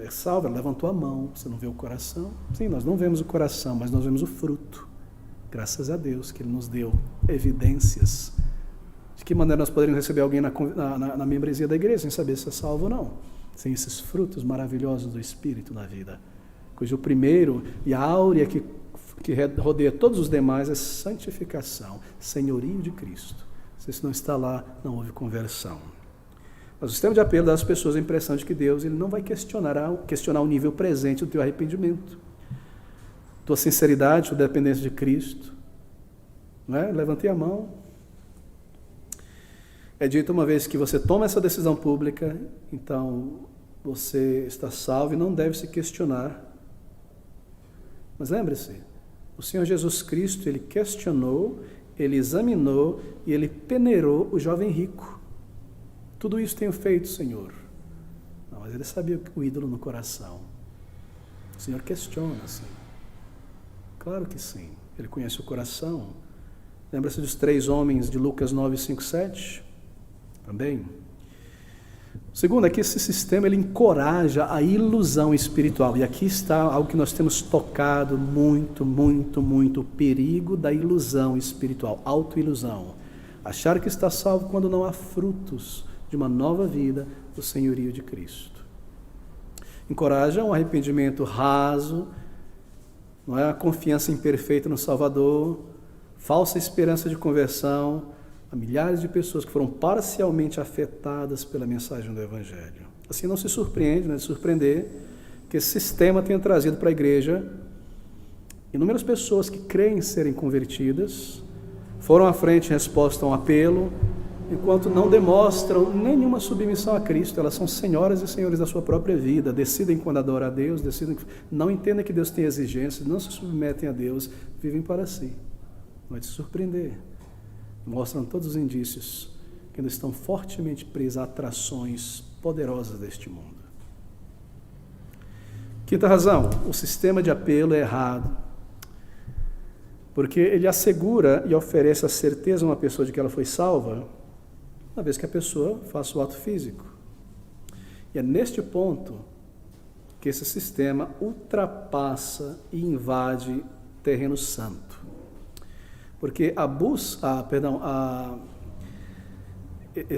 é salva, ela levantou a mão, você não vê o coração? Sim, nós não vemos o coração, mas nós vemos o fruto. Graças a Deus que Ele nos deu evidências. De que maneira nós poderíamos receber alguém na membresia da igreja sem saber se é salvo ou não? Sem esses frutos maravilhosos do Espírito na vida, cujo primeiro e a áurea que rodeia todos os demais é santificação, senhorio de Cristo. Se isso não está lá, não houve conversão. Mas o sistema de apelo dá às pessoas a impressão de que Deus ele não vai questionar o nível presente do teu arrependimento, tua sinceridade, tua dependência de Cristo. Não é? Levantei a mão. É dito uma vez que você toma essa decisão pública, então você está salvo e não deve se questionar. Mas lembre-se, o Senhor Jesus Cristo, Ele questionou, Ele examinou e Ele peneirou o jovem rico. Tudo isso tenho feito, Senhor. Não, mas Ele sabia o ídolo no coração. O Senhor questiona, sim. Claro que sim. Ele conhece o coração. Lembra-se dos 3 homens de Lucas 9, 5, 7? Também. Segundo, é que esse sistema ele encoraja a ilusão espiritual. E aqui está algo que nós temos tocado muito, muito, muito: o perigo da ilusão espiritual, autoilusão. Achar que está salvo quando não há frutos de uma nova vida do senhorio de Cristo. Encoraja um arrependimento raso, não é? A confiança imperfeita no Salvador, falsa esperança de conversão, a milhares de pessoas que foram parcialmente afetadas pela mensagem do Evangelho. Assim não se surpreende, não é de surpreender, que esse sistema tenha trazido para a igreja inúmeras pessoas que creem serem convertidas, foram à frente em resposta a um apelo, enquanto não demonstram nenhuma submissão a Cristo. Elas são senhoras e senhores da sua própria vida, decidem quando adoram a Deus, não entendem que Deus tem exigências, não se submetem a Deus, vivem para si. Não é de surpreender. Mostram todos os indícios que ainda estão fortemente presos a atrações poderosas deste mundo. Quinta razão, o sistema de apelo é errado, porque ele assegura e oferece a certeza a uma pessoa de que ela foi salva, uma vez que a pessoa faça o ato físico. E é neste ponto que esse sistema ultrapassa e invade terreno santo. Porque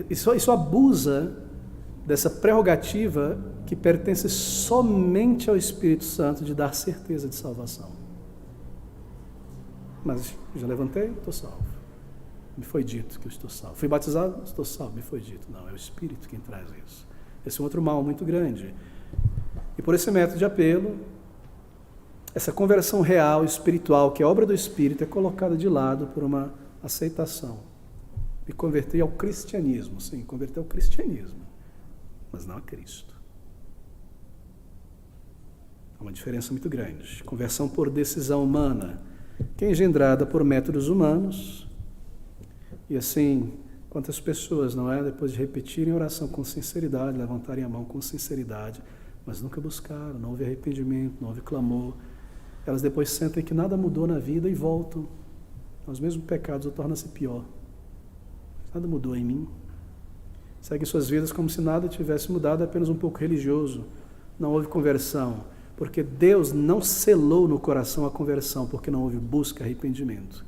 isso abusa dessa prerrogativa que pertence somente ao Espírito Santo de dar certeza de salvação. Mas já levantei, estou salvo. Me foi dito que eu estou salvo. Fui batizado, estou salvo. Me foi dito. Não, é o Espírito quem traz isso. Esse é um outro mal muito grande. E por esse método de apelo, essa conversão real, espiritual, que é obra do Espírito, é colocada de lado por uma aceitação. Me converter ao cristianismo. Sim, converter ao cristianismo, mas não a Cristo. Há uma diferença muito grande. Conversão por decisão humana, que é engendrada por métodos humanos. E assim, quantas pessoas, não é? Depois de repetirem a oração com sinceridade, levantarem a mão com sinceridade, mas nunca buscaram, não houve arrependimento, não houve clamor. Elas depois sentem que nada mudou na vida e voltam Os mesmos pecados tornam-se pior. Nada mudou em mim. Segue suas vidas como se nada tivesse mudado, apenas um pouco religioso. Não houve conversão, porque Deus não selou no coração a conversão, porque não houve busca, arrependimento.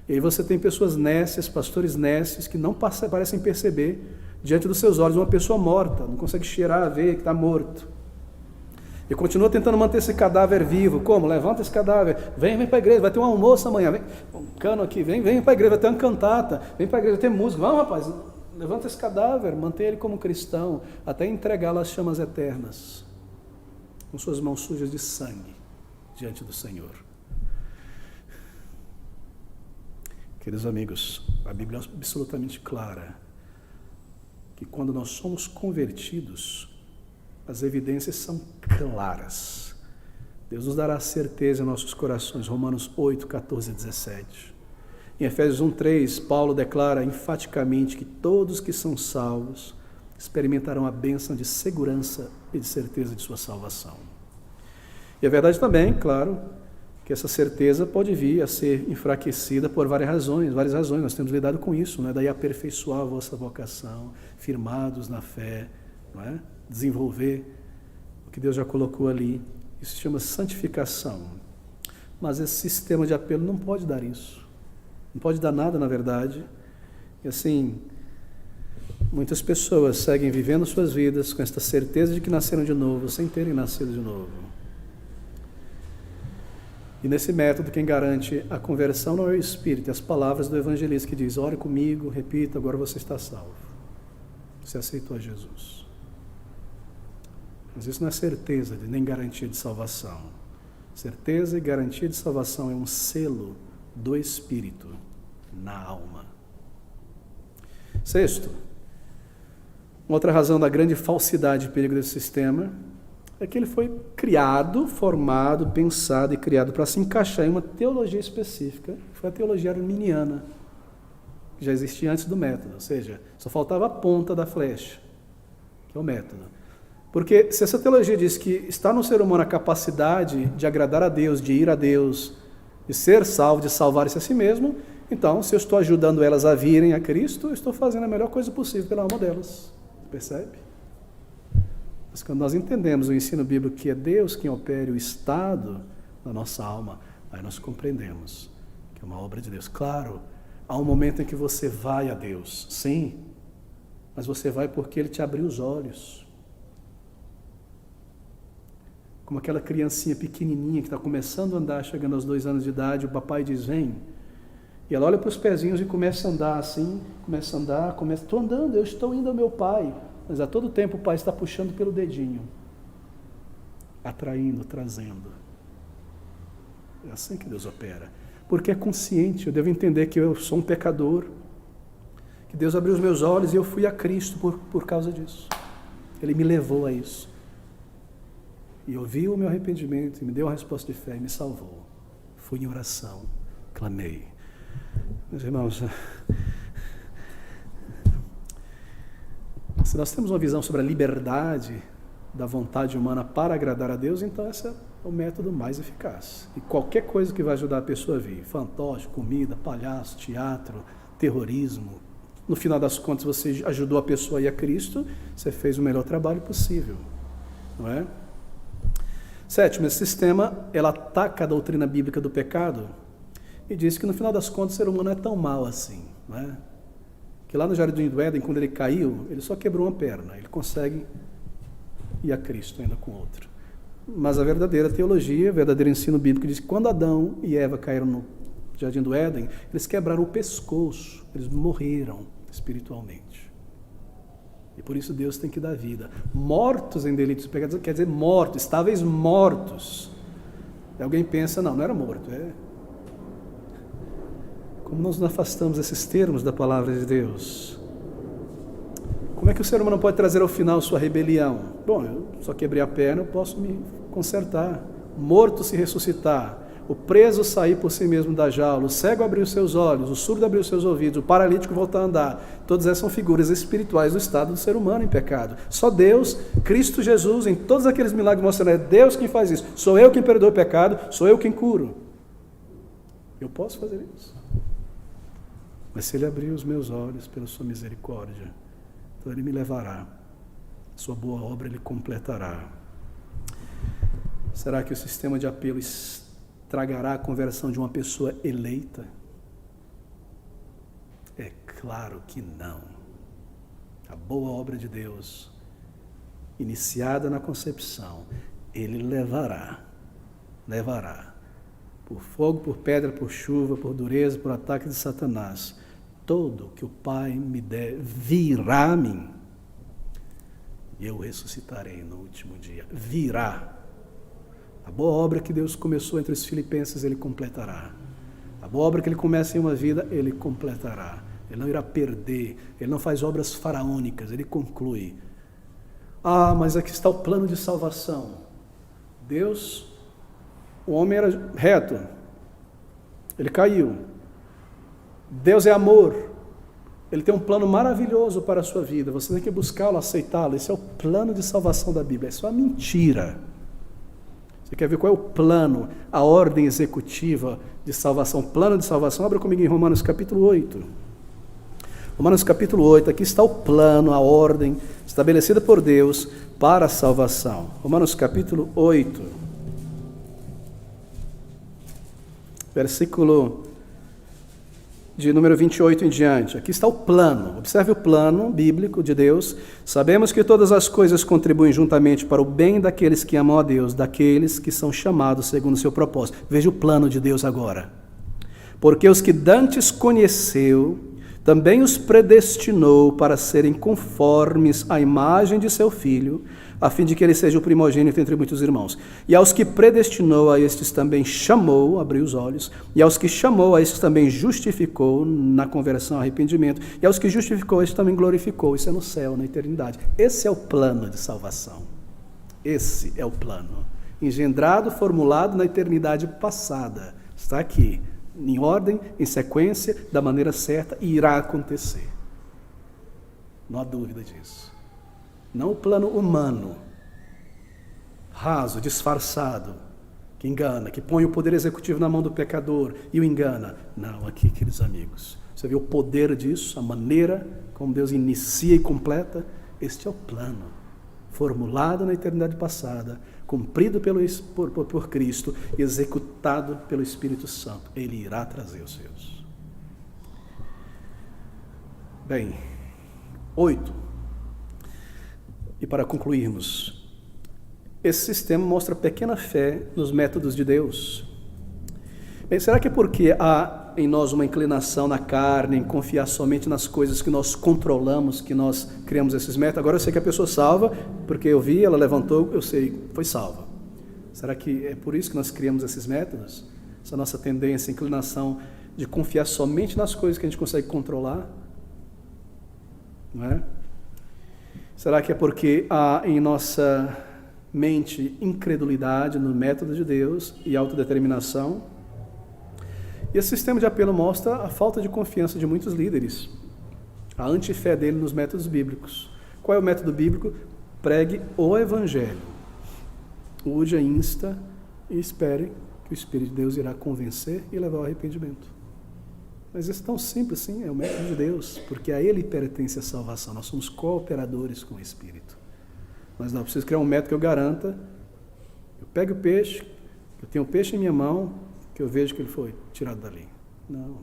E aí você tem pessoas nécias, pastores nécios, que não parecem perceber, diante dos seus olhos, uma pessoa morta, não consegue cheirar, ver que está morto. E continua tentando manter esse cadáver vivo. Como? Levanta esse cadáver, vem para a igreja, vai ter um almoço amanhã, vem, um cano aqui, vem para a igreja, vai ter uma cantata, vem para a igreja, vai ter música, vamos rapaz, levanta esse cadáver, mantém ele como cristão, até entregá-lo às chamas eternas, com suas mãos sujas de sangue, diante do Senhor. Queridos amigos, a Bíblia é absolutamente clara, que quando nós somos convertidos, as evidências são claras. Deus nos dará certeza em nossos corações. Romanos 8, 14 e 17. Em Efésios 1:3, Paulo declara enfaticamente que todos que são salvos experimentarão a bênção de segurança e de certeza de sua salvação. E é verdade também, claro, que essa certeza pode vir a ser enfraquecida por várias razões. Nós temos lidado com isso, não é? Daí aperfeiçoar a vossa vocação, firmados na fé, não é? Desenvolver o que Deus já colocou ali. Isso se chama santificação. Mas esse sistema de apelo não pode dar isso. Não pode dar nada, na verdade. E assim, muitas pessoas seguem vivendo suas vidas com esta certeza de que nasceram de novo, sem terem nascido de novo. E nesse método, quem garante a conversão não é o Espírito, é as palavras do evangelista que diz: ore comigo, repita, agora você está salvo. Você aceitou a Jesus. Mas isso não é certeza nem garantia de salvação. Certeza e garantia de salvação é um selo do Espírito na alma. Sexto, uma outra razão da grande falsidade e perigo desse sistema é que ele foi criado, formado, pensado e criado para se encaixar em uma teologia específica, que foi a teologia arminiana, que já existia antes do método, ou seja, só faltava a ponta da flecha, que é o método. Porque se essa teologia diz que está no ser humano a capacidade de agradar a Deus, de ir a Deus, de ser salvo, de salvar-se a si mesmo, então, se eu estou ajudando elas a virem a Cristo, eu estou fazendo a melhor coisa possível pela alma delas. Percebe? Mas quando nós entendemos o ensino bíblico que é Deus quem opera o estado da nossa alma, aí nós compreendemos que é uma obra de Deus. Claro, há um momento em que você vai a Deus, sim, mas você vai porque Ele te abriu os olhos. Como aquela criancinha pequenininha que está começando a andar, chegando aos 2 anos de idade, o papai diz, vem. E ela olha para os pezinhos e começa a andar assim, estou andando, eu estou indo ao meu pai. Mas a todo tempo o pai está puxando pelo dedinho, atraindo, trazendo. É assim que Deus opera. Porque é consciente, eu devo entender que eu sou um pecador, que Deus abriu os meus olhos e eu fui a Cristo por causa disso. Ele me levou a isso. E ouviu o meu arrependimento, e me deu uma resposta de fé e me salvou. Fui em oração, clamei. Meus irmãos, se nós temos uma visão sobre a liberdade da vontade humana para agradar a Deus, então esse é o método mais eficaz. E qualquer coisa que vai ajudar a pessoa a vir, fantoche, comida, palhaço, teatro, terrorismo, no final das contas você ajudou a pessoa a ir a Cristo, você fez o melhor trabalho possível, não é? Sétimo, esse sistema, ela ataca a doutrina bíblica do pecado e diz que no final das contas o ser humano não é tão mal assim, não é? Que lá no Jardim do Éden, quando ele caiu, ele só quebrou uma perna, ele consegue ir a Cristo ainda com outra. Mas a verdadeira teologia, o verdadeiro ensino bíblico diz que quando Adão e Eva caíram no Jardim do Éden, eles quebraram o pescoço, eles morreram espiritualmente. E por isso Deus tem que dar vida. Mortos em delitos e pecados, quer dizer mortos, estáveis mortos. E alguém pensa, não era morto, Como nós nos afastamos desses termos da palavra de Deus? Como é que o ser humano pode trazer ao final sua rebelião? Bom, eu só quebrei a perna, eu posso me consertar. Morto se ressuscitar. O preso sair por si mesmo da jaula. O cego abrir os seus olhos. O surdo abrir os seus ouvidos. O paralítico voltar a andar. Todas essas são figuras espirituais do estado do ser humano em pecado. Só Deus, Cristo Jesus, em todos aqueles milagres mostrando, é Deus quem faz isso. Sou eu quem perdoa o pecado, sou eu quem curo. Eu posso fazer isso. Mas se Ele abrir os meus olhos pela sua misericórdia, então Ele me levará. Sua boa obra Ele completará. Será que o sistema de apelo estragará a conversão de uma pessoa eleita? É claro que não. A boa obra de Deus, iniciada na concepção, Ele levará, por fogo, por pedra, por chuva, por dureza, por ataque de Satanás. Todo que o Pai me der virá a mim, e eu ressuscitarei no último dia. Virá. A boa obra que Deus começou entre os filipenses, Ele completará. A boa obra que Ele começa em uma vida, Ele completará. Ele não irá perder. Ele não faz obras faraônicas, Ele conclui. Ah, mas aqui está o plano de salvação. Deus, o homem era reto, ele caiu. Deus é amor. Ele tem um plano maravilhoso para a sua vida. Você tem que buscá-lo, aceitá-lo. Esse é o plano de salvação da Bíblia. Isso é uma mentira. Você quer ver qual é o plano, a ordem executiva de salvação? Plano de salvação, abra comigo em Romanos capítulo 8. Romanos capítulo 8, aqui está o plano, a ordem estabelecida por Deus para a salvação. Romanos capítulo 8, versículo de número 28 em diante. Aqui está o plano. Observe o plano bíblico de Deus. Sabemos que todas as coisas contribuem juntamente para o bem daqueles que amam a Deus, daqueles que são chamados segundo o seu propósito. Veja o plano de Deus agora. Porque os que dantes conheceu, também os predestinou para serem conformes à imagem de seu Filho, a fim de que ele seja o primogênito entre muitos irmãos. E aos que predestinou, a estes também chamou, abriu os olhos, e aos que chamou, a estes também justificou na conversão, arrependimento, e aos que justificou, a estes também glorificou. Isso é no céu, na eternidade. Esse é o plano de salvação. Esse é o plano. Engendrado, formulado na eternidade passada. Está aqui, em ordem, em sequência, da maneira certa, e irá acontecer. Não há dúvida disso. Não o plano humano, raso, disfarçado, que engana, que põe o poder executivo na mão do pecador e o engana. Não, aqui, queridos amigos, você vê o poder disso, a maneira como Deus inicia e completa. Este é o plano, formulado na eternidade passada, cumprido por Cristo, executado pelo Espírito Santo. Ele irá trazer os seus. Bem, 8. E para concluirmos, esse sistema mostra pequena fé nos métodos de Deus. Bem, será que é porque há em nós uma inclinação na carne, em confiar somente nas coisas que nós controlamos, que nós criamos esses métodos? Agora eu sei que a pessoa salva, porque eu vi, ela levantou, eu sei, foi salva. Será que é por isso que nós criamos esses métodos? Essa nossa tendência, inclinação de confiar somente nas coisas que a gente consegue controlar? Não é? Será que é porque há em nossa mente incredulidade no método de Deus e autodeterminação? E esse sistema de apelo mostra a falta de confiança de muitos líderes, a antifé dele nos métodos bíblicos. Qual é o método bíblico? Pregue o Evangelho. Urja, insta e espere que o Espírito de Deus irá convencer e levar ao arrependimento. Mas isso é tão simples, sim, é o método de Deus, porque a Ele pertence a salvação. Nós somos cooperadores com o Espírito. Mas não, preciso criar um método que eu garanta. Eu pego o peixe, eu tenho o peixe em minha mão, que eu vejo que ele foi tirado dali. Não.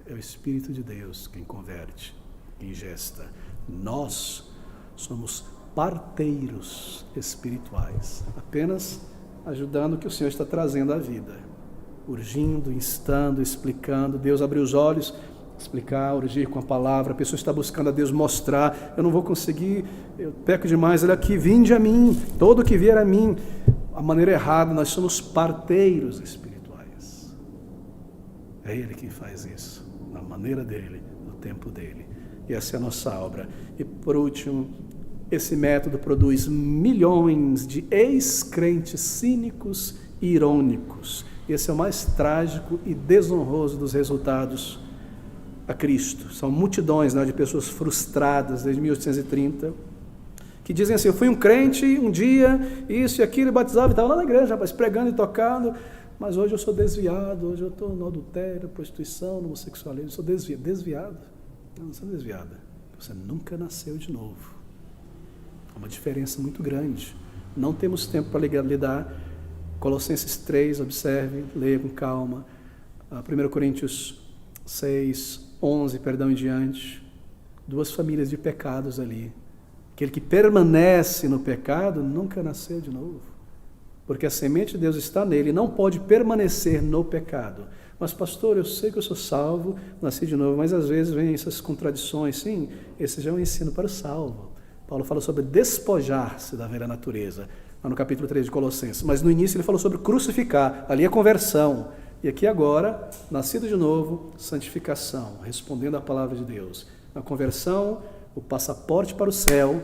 É o Espírito de Deus quem converte, quem gesta. Nós somos parteiros espirituais, apenas ajudando o que o Senhor está trazendo à vida. Urgindo, instando, explicando. Deus abriu os olhos, explicar, urgir com a palavra. A pessoa está buscando a Deus mostrar. Eu não vou conseguir, eu peco demais. Olha aqui, vinde a mim, todo que vier a mim. A maneira errada, nós somos parteiros espirituais. É Ele quem faz isso, na maneira dEle, no tempo dEle. E essa é a nossa obra. E por último, esse método produz milhões de ex-crentes cínicos e irônicos. Esse é o mais trágico e desonroso dos resultados a Cristo. São multidões, né, de pessoas frustradas desde 1830, que dizem assim: eu fui um crente um dia, isso e aquilo, batizava e estava lá na igreja, rapaz, pregando e tocando, Mas hoje eu sou desviado, hoje eu estou no adultério, prostituição, no homossexualismo, eu sou desviado. Não, você não é desviada. Você nunca nasceu de novo. É uma diferença muito grande. Não temos tempo para lidar. Colossenses 3, observe, leia com calma. 1 Coríntios 6, 11, perdão, em diante. 2 famílias de pecados ali. Aquele que permanece no pecado nunca nasceu de novo. Porque a semente de Deus está nele e não pode permanecer no pecado. Mas, pastor, eu sei que eu sou salvo, nasci de novo, mas às vezes vem essas contradições. Sim, esse já é um ensino para o salvo. Paulo fala sobre despojar-se da velha natureza, lá no capítulo 3 de Colossenses. Mas no início ele falou sobre crucificar, ali é conversão. E aqui agora, nascido de novo, santificação, respondendo à palavra de Deus. Na conversão, o passaporte para o céu,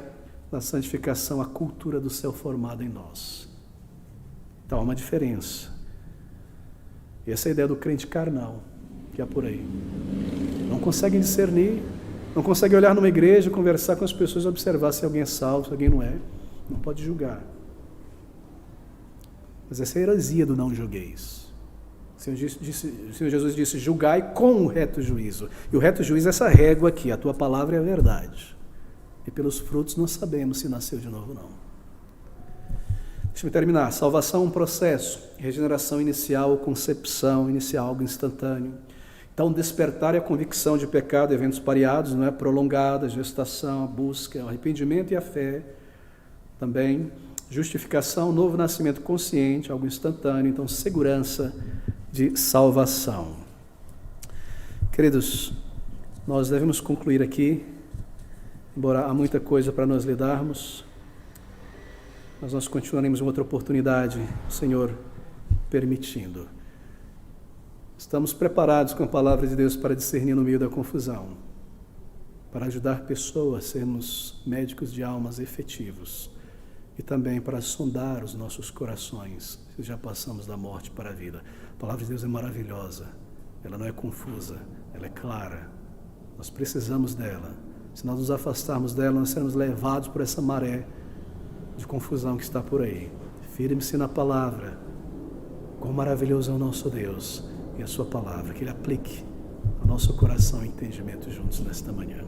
na santificação, a cultura do céu formada em nós. Então há uma diferença. E essa é a ideia do crente carnal, que é por aí. Não conseguem discernir, não conseguem olhar numa igreja, conversar com as pessoas, observar se alguém é salvo, se alguém não é. Não pode julgar. Mas essa é a heresia do não julgueis. O Senhor Jesus disse, julgai com o reto juízo. E o reto juízo é essa régua aqui, a tua palavra é a verdade. E pelos frutos nós sabemos se nasceu de novo ou não. Deixa eu terminar. Salvação é um processo. Regeneração inicial ou concepção inicial, algo instantâneo. Então, despertar é a convicção de pecado, eventos pareados, não é? Prolongada, gestação, a busca, o arrependimento e a fé. Também, justificação, novo nascimento consciente, algo instantâneo. Então, segurança de salvação. Queridos, nós devemos concluir aqui, embora há muita coisa para nós lidarmos, mas nós continuaremos em outra oportunidade, Senhor permitindo. Estamos preparados com a palavra de Deus para discernir no meio da confusão, para ajudar pessoas a sermos médicos de almas efetivos e também para sondar os nossos corações, se já passamos da morte para a vida. A palavra de Deus é maravilhosa, ela não é confusa, ela é clara. Nós precisamos dela. Se nós nos afastarmos dela, nós seremos levados por essa maré de confusão que está por aí. Firme-se na palavra. Quão maravilhoso é o nosso Deus e a sua palavra, que Ele aplique ao nosso coração e entendimento juntos nesta manhã.